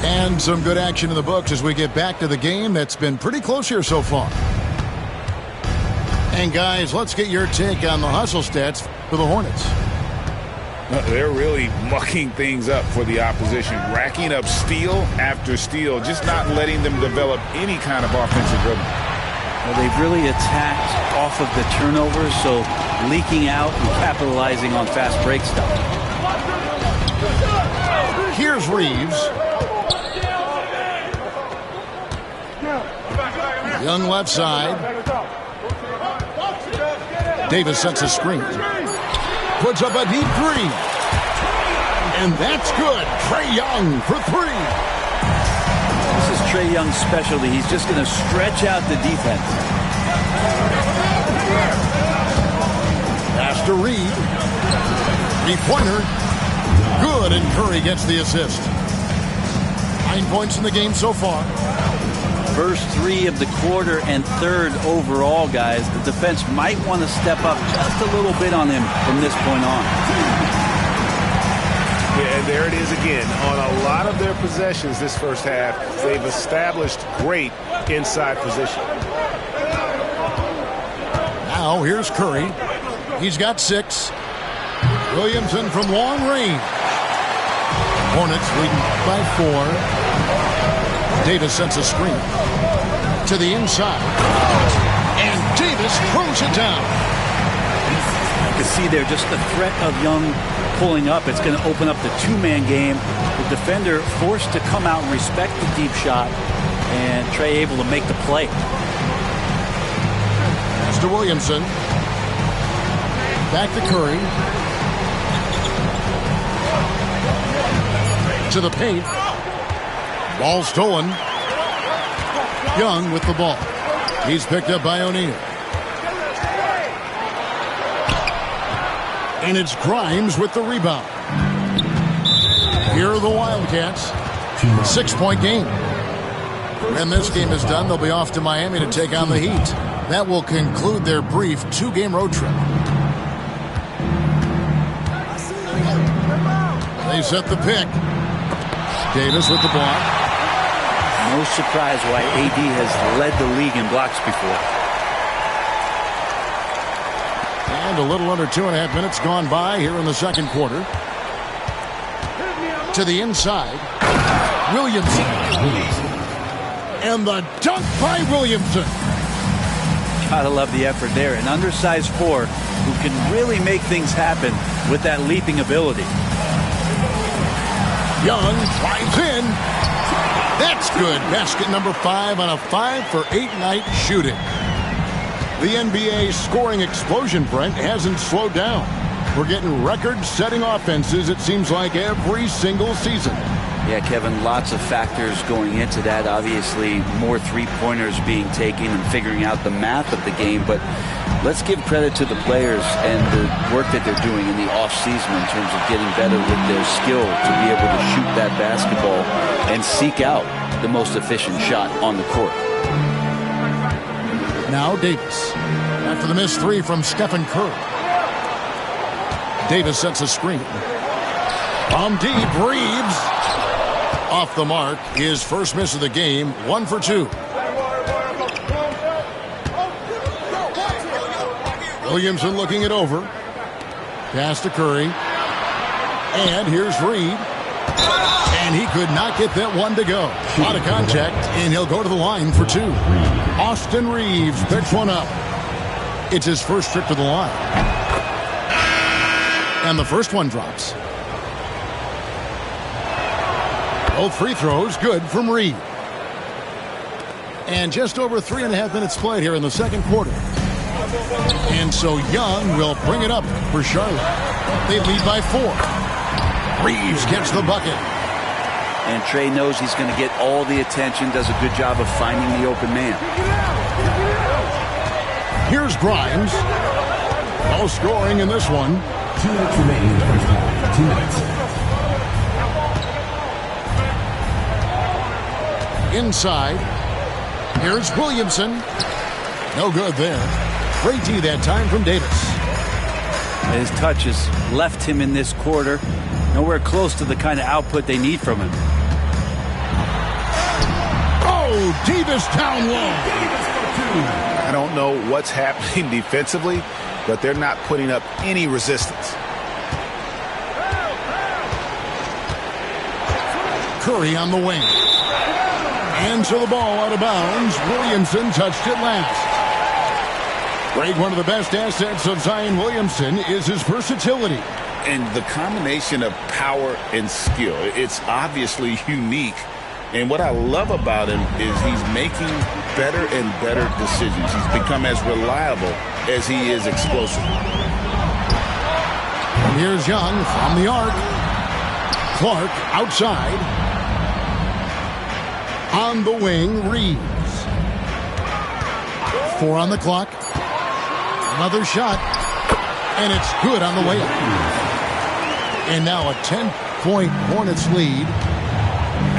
Speaker 7: And some good action in the books as we get back to the game that's been pretty close here so far. And guys, let's get your take on the hustle stats for the Hornets.
Speaker 8: They're really mucking things up for the opposition, racking up steal after steal, just not letting them develop any kind of offensive rhythm.
Speaker 9: Well, they've really attacked off of the turnovers, so leaking out and capitalizing on fast break stuff.
Speaker 7: Here's Reeves. Young left side. Davis sets a screen. Puts up a deep three. And that's good. Trae Young for 3.
Speaker 9: This is Trae Young's specialty. He's just going to stretch out the defense.
Speaker 7: Pass to Reed. 3-pointer. Good, and Curry gets the assist. 9 points in the game so far.
Speaker 9: First 3 of the quarter and third overall, guys. The defense might want to step up just a little bit on him from this point on.
Speaker 10: Yeah, and there it is again. On a lot of their possessions this first half, they've established great inside position.
Speaker 7: Now here's Curry. He's got 6. Williamson from long range. Hornets leading by 4. Davis sets a screen to the inside. And Davis throws it down.
Speaker 9: You can see there just the threat of Young pulling up. It's going to open up the two-man game. The defender forced to come out and respect the deep shot. And Trae able to make the play.
Speaker 7: Pass to Williamson. Back to Curry. To the paint. Ball stolen. Young with the ball. He's picked up by O'Neal. And it's Grimes with the rebound. Here are the Wildcats. 6-point game. When this game is done, they'll be off to Miami to take on the Heat. That will conclude their brief 2-game road trip. They set the pick. Davis with the block.
Speaker 9: No surprise why AD has led the league in blocks before.
Speaker 7: And a little under 2.5 minutes gone by here in the second quarter. To the inside. Williamson. And the dunk by Williamson.
Speaker 9: Gotta love the effort there. An undersized 4 who can really make things happen with that leaping ability.
Speaker 7: Young drives in. That's good. Basket number 5 on a 5-for-8 night shooting. The NBA scoring explosion, Brent, hasn't slowed down. We're getting record-setting offenses, it seems like, every single season.
Speaker 9: Yeah, Kevin, lots of factors going into that. Obviously, more three-pointers being taken and figuring out the math of the game. But let's give credit to the players and the work that they're doing in the off-season in terms of getting better with their skill to be able to shoot that basketball and seek out the most efficient shot on the court.
Speaker 7: Now Davis. After the missed 3 from Stephen Curry. Davis sets a screen. From deep, Reeves. Off the mark. His first miss of the game. 1 for 2. Williamson looking it over. Pass to Curry. And here's Reed. And he could not get that one to go. Out of contact, and he'll go to the line for 2. Austin Reeves picks one up. It's his first trip to the line. And the first one drops. Both free throws good from Reed. And just over 3.5 minutes played here in the second quarter. And so Young will bring it up for Charlotte. They lead by 4. Reeves gets the bucket.
Speaker 9: And Trey knows he's going to get all the attention, does a good job of finding the open man.
Speaker 7: Here's Grimes. No scoring in this one.
Speaker 5: 2 minutes remaining in the first half. 2 minutes.
Speaker 7: Inside. Here's Williamson. No good there. Great D that time from Davis.
Speaker 9: His touch has left him in this quarter. Nowhere close to the kind of output they need from him.
Speaker 7: Oh, Davis down low.
Speaker 10: I don't know what's happening defensively, but they're not putting up any resistance.
Speaker 7: Curry on the wing. And so the ball out of bounds. Williamson touched it last. Greg, one of the best assets of Zion Williamson is his versatility.
Speaker 10: And the combination of power and skill, it's obviously unique. And what I love about him is he's making better and better decisions. He's become as reliable as he is explosive.
Speaker 7: And here's Young from the arc. Clark outside. On the wing, Reeves. 4 on the clock. Another shot. And it's good on the way up. And now a 10-point Hornets lead.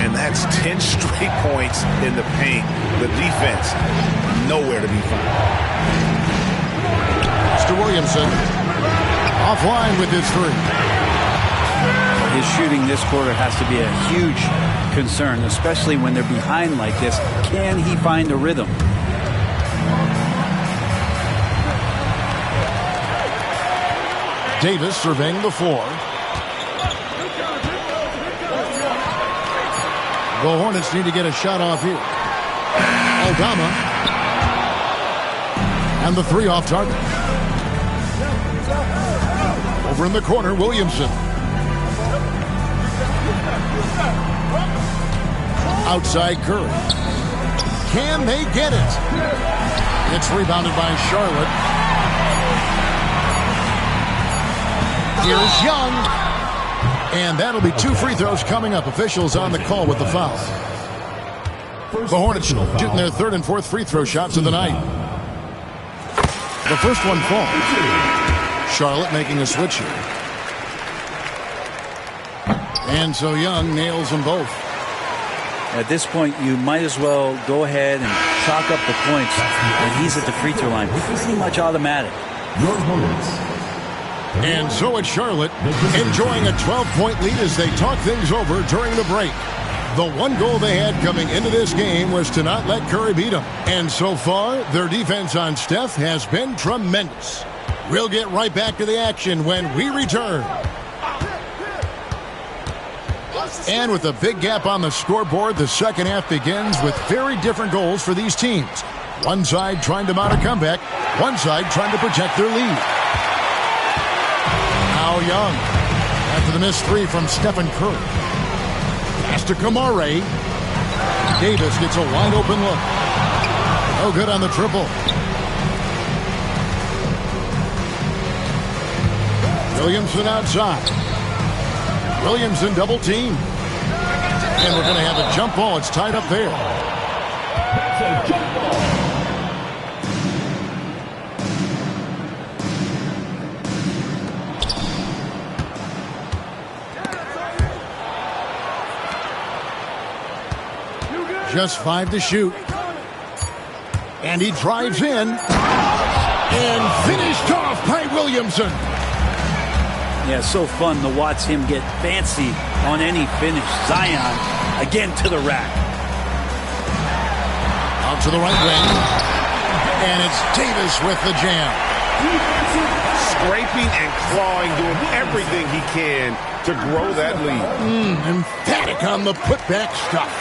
Speaker 10: And that's 10 straight points in the paint. The defense, nowhere to be found.
Speaker 7: Mr. Williamson, offline with his 3.
Speaker 9: His shooting this quarter has to be a huge concern, especially when they're behind like this. Can he find a rhythm?
Speaker 7: Davis surveying the floor. The Hornets need to get a shot off here. Aldama. And the 3 off target. Over in the corner, Williamson. Outside Curry. Can they get it? It's rebounded by Charlotte. Here's Young. And that'll be 2 free throws coming up. Officials on the call with the foul. The Hornets shooting their 3rd and 4th free throw shots of the night. The first one falls. Charlotte making a switch here. And so Young nails them both.
Speaker 9: At this point, you might as well go ahead and chalk up the points when he's at the free throw line. Pretty much automatic.
Speaker 5: Your Hornets.
Speaker 7: And so it's Charlotte enjoying a 12-point lead as they talk things over during the break. The one goal they had coming into this game was to not let Curry beat them. And so far, their defense on Steph has been tremendous. We'll get right back to the action when we return. And with a big gap on the scoreboard, the second half begins with very different goals for these teams. One side trying to mount a comeback, one side trying to protect their lead. Now Young, after the missed 3 from Stephen Curry. Pass to Kamare. Davis gets a wide open look. No good on the triple. Williamson outside. Williamson double team. And we're going to have a jump ball. It's tied up there. Just 5 to shoot. And he drives in. And finished off by Williamson.
Speaker 9: Yeah, so fun to watch him get fancy on any finish. Zion again to the rack.
Speaker 7: Out to the right wing. And it's Davis with the jam.
Speaker 10: Scraping and clawing, doing everything he can to grow that lead.
Speaker 7: Emphatic on the putback stuff.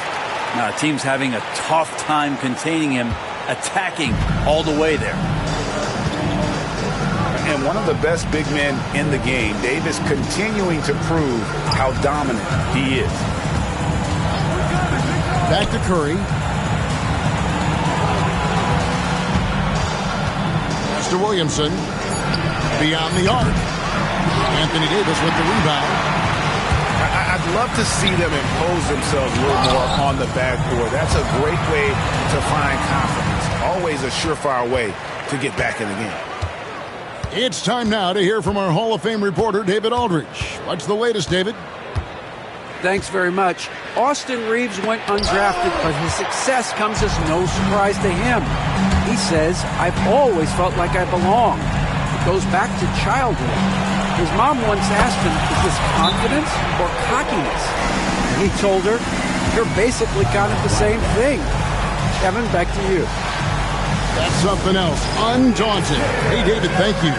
Speaker 9: Now, the team's having a tough time containing him, attacking all the way there.
Speaker 10: And one of the best big men in the game, Davis, continuing to prove how dominant he is.
Speaker 7: Back to Curry. Pass to Williamson. Beyond the arc. Anthony Davis with the rebound.
Speaker 10: I'd love to see them impose themselves a little more on the backboard. That's a great way to find confidence. Always a surefire way to get back in the game.
Speaker 7: It's time now to hear from our Hall of Fame reporter, David Aldridge. What's the latest, David?
Speaker 6: Thanks very much. Austin Reeves went undrafted, but his success comes as no surprise to him. He says, "I've always felt like I belong." It goes back to childhood. His mom once asked him, "Is this confidence or cockiness?" And he told her, "You're basically kind of the same thing." Kevin, back to you.
Speaker 7: That's something else. Undaunted. Hey, David, thank you.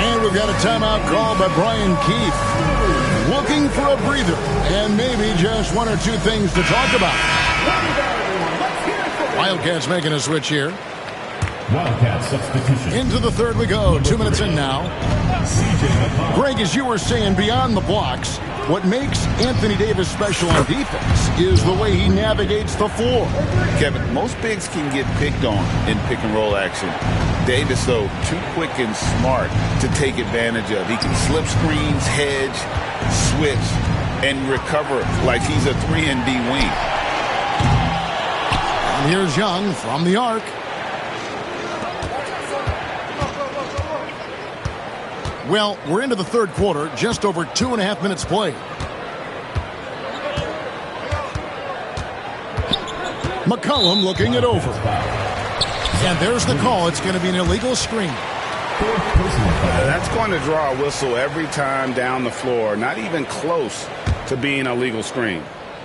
Speaker 7: And we've got a timeout call by Brian Keefe. Looking for a breather and maybe just one or two things to talk about. Wildcats making a switch here.
Speaker 5: Wildcat substitution.
Speaker 7: Into the third we go. 2 minutes in now. Greg, as you were saying, beyond the blocks, what makes Anthony Davis special on defense is the way he navigates the floor.
Speaker 10: Kevin, most bigs can get picked on in pick-and-roll action. Davis, though, too quick and smart to take advantage of. He can slip screens, hedge, switch, and recover like he's a 3-and-D wing.
Speaker 7: And here's Young from the arc. Well, we're into the third quarter, just over 2.5 minutes played. McCollum looking it over. And there's the call. It's going to be an illegal screen.
Speaker 8: That's going to draw a whistle every time down the floor. Not even close to being a legal screen.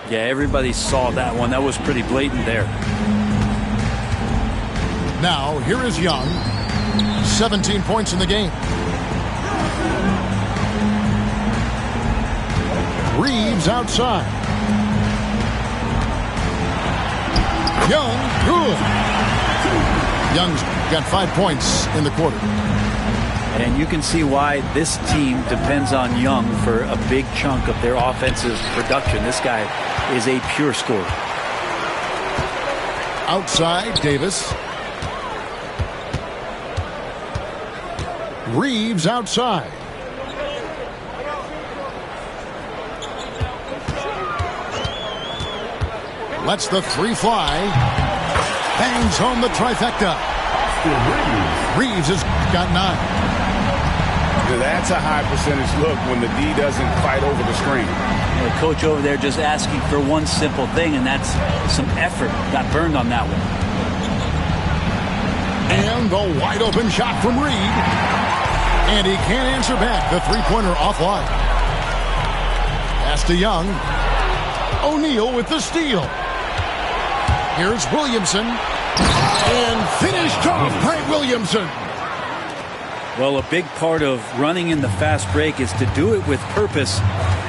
Speaker 9: Yeah, everybody saw that one. That was pretty blatant there.
Speaker 7: Now, here is Young. 17 points in the game. Reeves outside. Young, good. Young's got 5 points in the quarter.
Speaker 9: And you can see why this team depends on Young for a big chunk of their offensive production. This guy is a pure scorer.
Speaker 7: Outside, Davis. Reeves outside. Lets the three fly. Bangs home the trifecta. Reeves has got 9.
Speaker 8: That's a high percentage look when the D doesn't fight over the screen.
Speaker 9: The coach over there just asking for one simple thing, and that's some effort. Got burned on that one.
Speaker 7: And the wide open shot from Reed. And he can't answer back. The three-pointer offline. Pass to Young. O'Neal with the steal. Here's Williamson. And finished off by Williamson.
Speaker 9: Well, a big part of running in the fast break is to do it with purpose.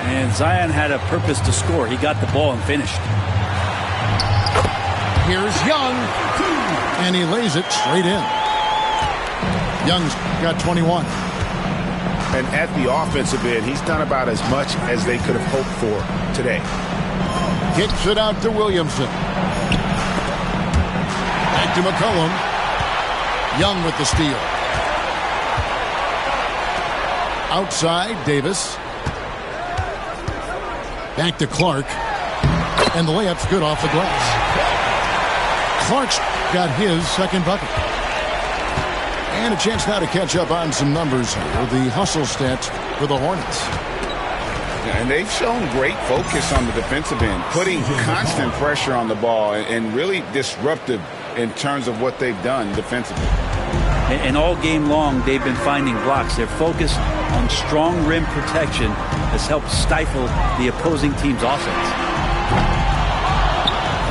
Speaker 9: And Zion had a purpose to score. He got the ball and finished.
Speaker 7: Here's Young. And he lays it straight in. Young's got 21.
Speaker 8: And at the offensive end, he's done about as much as they could have hoped for today.
Speaker 7: Kicks it out to Williamson. Back to McCollum. Young with the steal. Outside, Davis. Back to Clark. And the layup's good off the glass. Clark's got his second bucket. And a chance now to catch up on some numbers here. The hustle stats for the Hornets.
Speaker 8: And they've shown great focus on the defensive end, putting constant pressure on the ball and really disruptive in terms of what they've done defensively.
Speaker 9: And all game long, they've been finding blocks. Their focus on strong rim protection has helped stifle the opposing team's offense.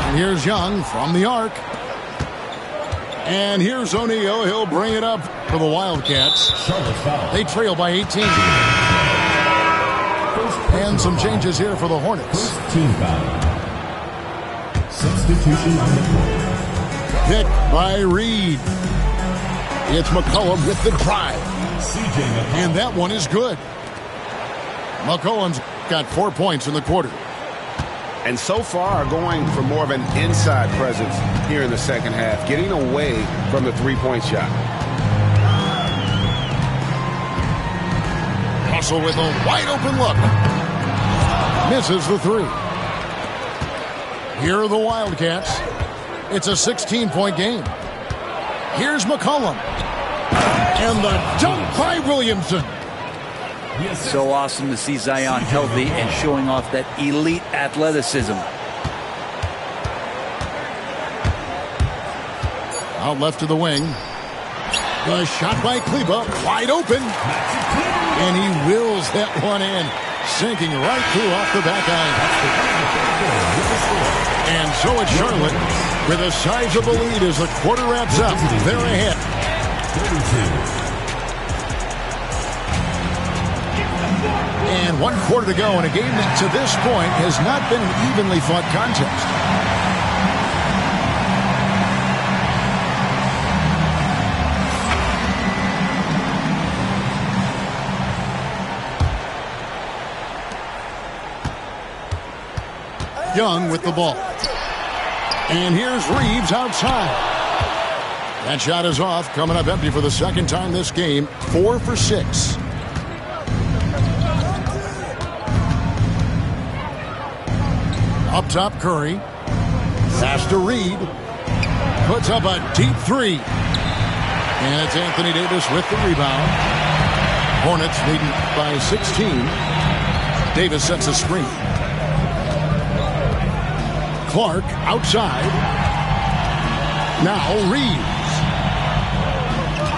Speaker 7: And here's Young from the arc. And here's O'Neal. He'll bring it up for the Wildcats. They trail by 18. And some changes here for the Hornets.
Speaker 5: First team foul. Substitution on the court.
Speaker 7: Pick by Reed. It's McCollum with the drive. And that one is good. McCollum's got 4 points in the quarter.
Speaker 11: And so far going for more of an inside presence here in the second half, getting away from the three-point shot.
Speaker 7: Russell with a wide open look. Misses the three. Here are the Wildcats. It's a 16-point game. Here's McCollum. And the dunk by Williamson.
Speaker 9: So awesome to see Zion healthy and showing off that elite athleticism.
Speaker 7: Out left to the wing. The shot by Kleba, wide open. And he wills that one in, sinking right through off the back iron. And so it's Charlotte with a sizable lead as the quarter wraps up. They're ahead.
Speaker 5: 32.
Speaker 7: And 1 quarter to go in a game that to this point has not been an evenly fought contest. Young with the ball. And here's Reeves outside. That shot is off, coming up empty for the second time this game. 4 for 6. Up top, Curry. Pass to Reed. Puts up a deep three. And it's Anthony Davis with the rebound. Hornets leading by 16. Davis sets a screen. Clark outside. Now Reeves.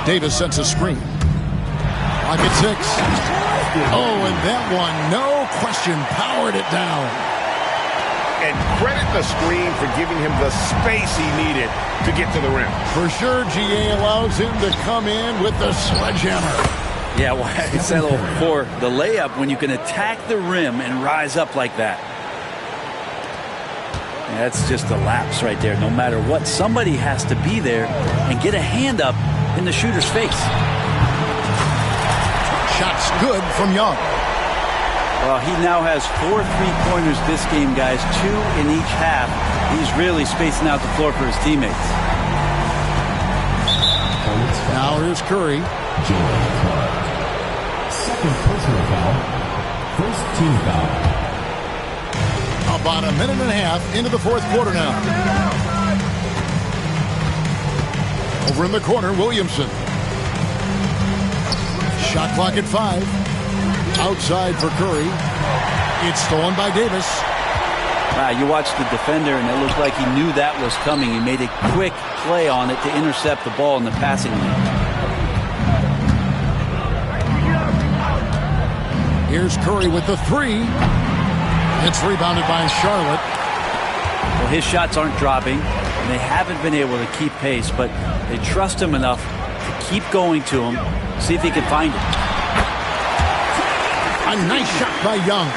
Speaker 7: Davis sets a screen. Lock at 6. Oh, and that one, no question, powered it down.
Speaker 11: And credit the screen for giving him the space he needed to get to the rim.
Speaker 7: For sure, GA allows him to come in with the sledgehammer.
Speaker 9: Yeah, well, I said before, the layup, when you can attack the rim and rise up like that. That's just a lapse right there. No matter what, somebody has to be there and get a hand up in the shooter's face.
Speaker 7: Shots good from Young.
Speaker 9: Well, he now has 4 3-pointers this game, guys. 2 in each half. He's really spacing out the floor for his teammates.
Speaker 7: Now here's Curry.
Speaker 5: Jalen Clark. Second personal foul. First team foul.
Speaker 7: About a minute and a half into the fourth quarter now. Over in the corner, Williamson. Shot clock at 5. Outside for Curry. It's stolen by Davis.
Speaker 9: You watched the defender, and it looked like he knew that was coming. He made a quick play on it to intercept the ball in the passing lane.
Speaker 7: Here's Curry with the 3. It's rebounded by Charlotte.
Speaker 9: Well, his shots aren't dropping, and they haven't been able to keep pace, but they trust him enough to keep going to him, see if he can find it.
Speaker 7: A nice shot by Young.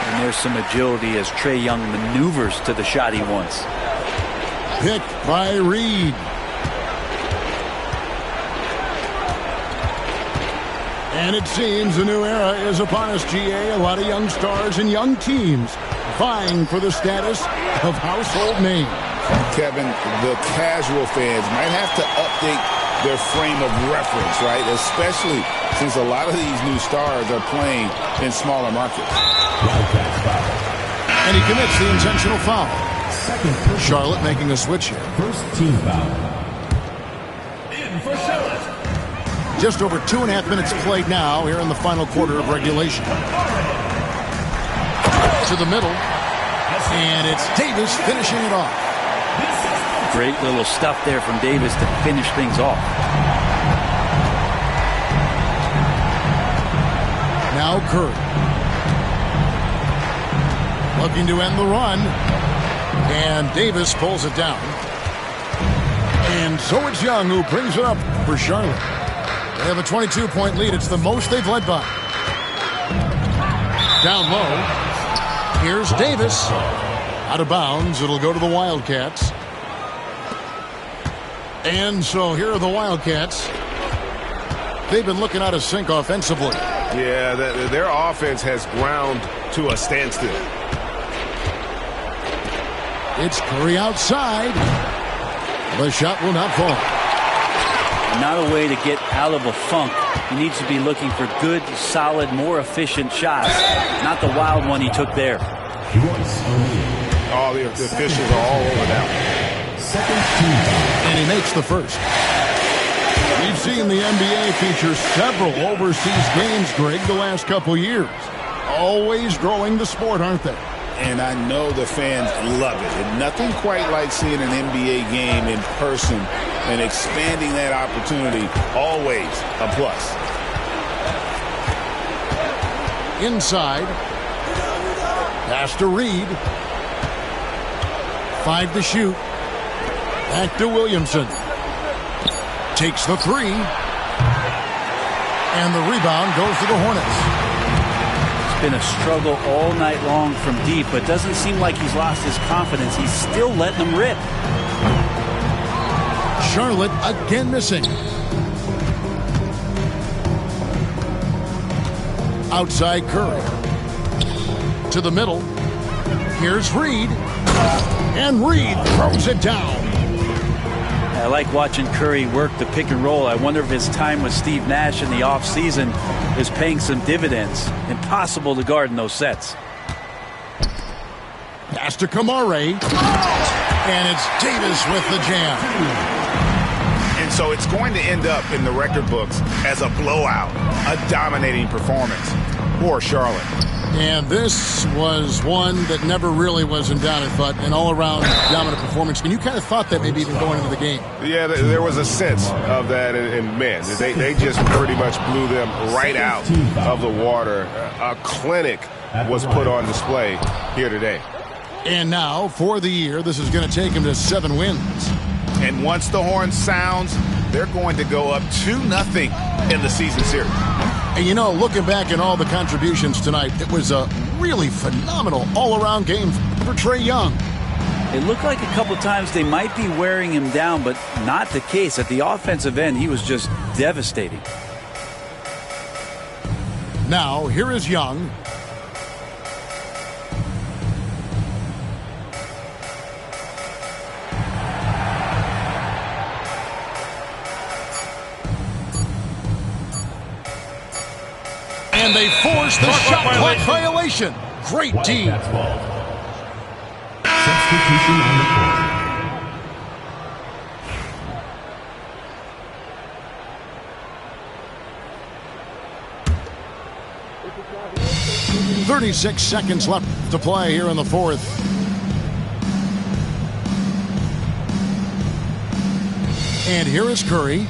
Speaker 9: And there's some agility as Trae Young maneuvers to the shot he wants.
Speaker 7: Picked by Reed. And it seems a new era is upon us, GA. A lot of young stars and young teams vying for the status of household names.
Speaker 8: Kevin, the casual fans might have to update their frame of reference, right? Especially since a lot of these new stars are playing in smaller markets.
Speaker 7: And he commits the intentional foul. Charlotte making a switch here.
Speaker 5: First team foul.
Speaker 7: In for Charlotte. Just over 2.5 minutes played now here in the final quarter of regulation. To the middle. And it's Davis finishing it off.
Speaker 9: Great little stuff there from Davis to finish things off.
Speaker 7: Now Curry. Looking to end the run. And Davis pulls it down. And so it's Young who brings it up for Charlotte. They have a 22-point lead. It's the most they've led by. Down low. Here's Davis. Out of bounds. It'll go to the Wildcats. And so here are the Wildcats. They've been looking out of sync offensively.
Speaker 11: Yeah, their offense has ground to a standstill.
Speaker 7: It's Curry outside. The shot will not fall.
Speaker 9: Not a way to get out of a funk. He needs to be looking for good, solid, more efficient shots. Not the wild one he took there.
Speaker 11: All the officials are all over now.
Speaker 7: And he makes the first. We've seen the NBA feature several overseas games, Greg, the last couple years. Always growing the sport, aren't they?
Speaker 10: And I know the fans love it. And nothing quite like seeing an NBA game in person and expanding that opportunity. Always a plus.
Speaker 7: Inside. Pass to Reed. 5 to shoot. Back to Williamson. Takes the 3. And the rebound goes to the Hornets.
Speaker 9: It's been a struggle all night long from deep, but doesn't seem like he's lost his confidence. He's still letting them rip.
Speaker 7: Charlotte again missing. Outside Curry. To the middle. Here's Reed. And Reed throws it down.
Speaker 9: I like watching Curry work the pick and roll. I wonder if his time with Steve Nash in the offseason is paying some dividends. Impossible to guard in those sets.
Speaker 7: Pass to Kamare. And it's Davis with the jam.
Speaker 10: And so it's going to end up in the record books as a blowout, a dominating performance for Charlotte.
Speaker 7: And this was one that never really was in doubt, but an all-around dominant performance. And you kind of thought that maybe even going into the game.
Speaker 11: Yeah, there was a sense of that, and man, they just pretty much blew them right out of the water. A clinic was put on display here today.
Speaker 7: And now, for the year, this is going to take him to 7 wins.
Speaker 10: And once the horn sounds, they're going to go up 2-0 in the season series.
Speaker 7: And you know, looking back at all the contributions tonight, it was a really phenomenal all-around game for Trae Young.
Speaker 9: It looked like a couple times they might be wearing him down, but not the case. At the offensive end, he was just devastating.
Speaker 7: Now, here is Young. And they force the shot clock violation. Great D.
Speaker 5: Substitution on the court.
Speaker 7: 36 seconds left to play here in the fourth. And here is Curry.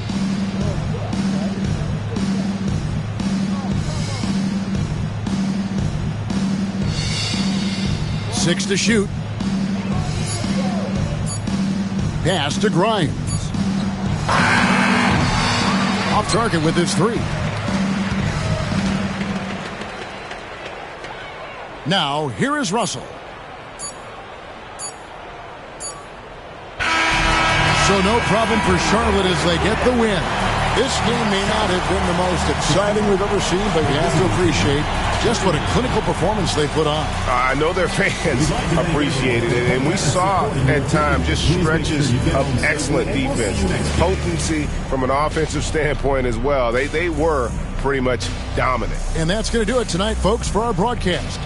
Speaker 7: Six to shoot. Pass to Grimes. Off target with his 3. Now, here is Russell. So no problem for Charlotte as they get the win. This game may not have been the most exciting we've ever seen, but you have to appreciate just what a clinical performance they put on.
Speaker 11: I know their fans appreciated it, and we saw at times just stretches of excellent defense, potency from an offensive standpoint as well. They were pretty much dominant.
Speaker 7: And that's going to do it tonight, folks, for our broadcast.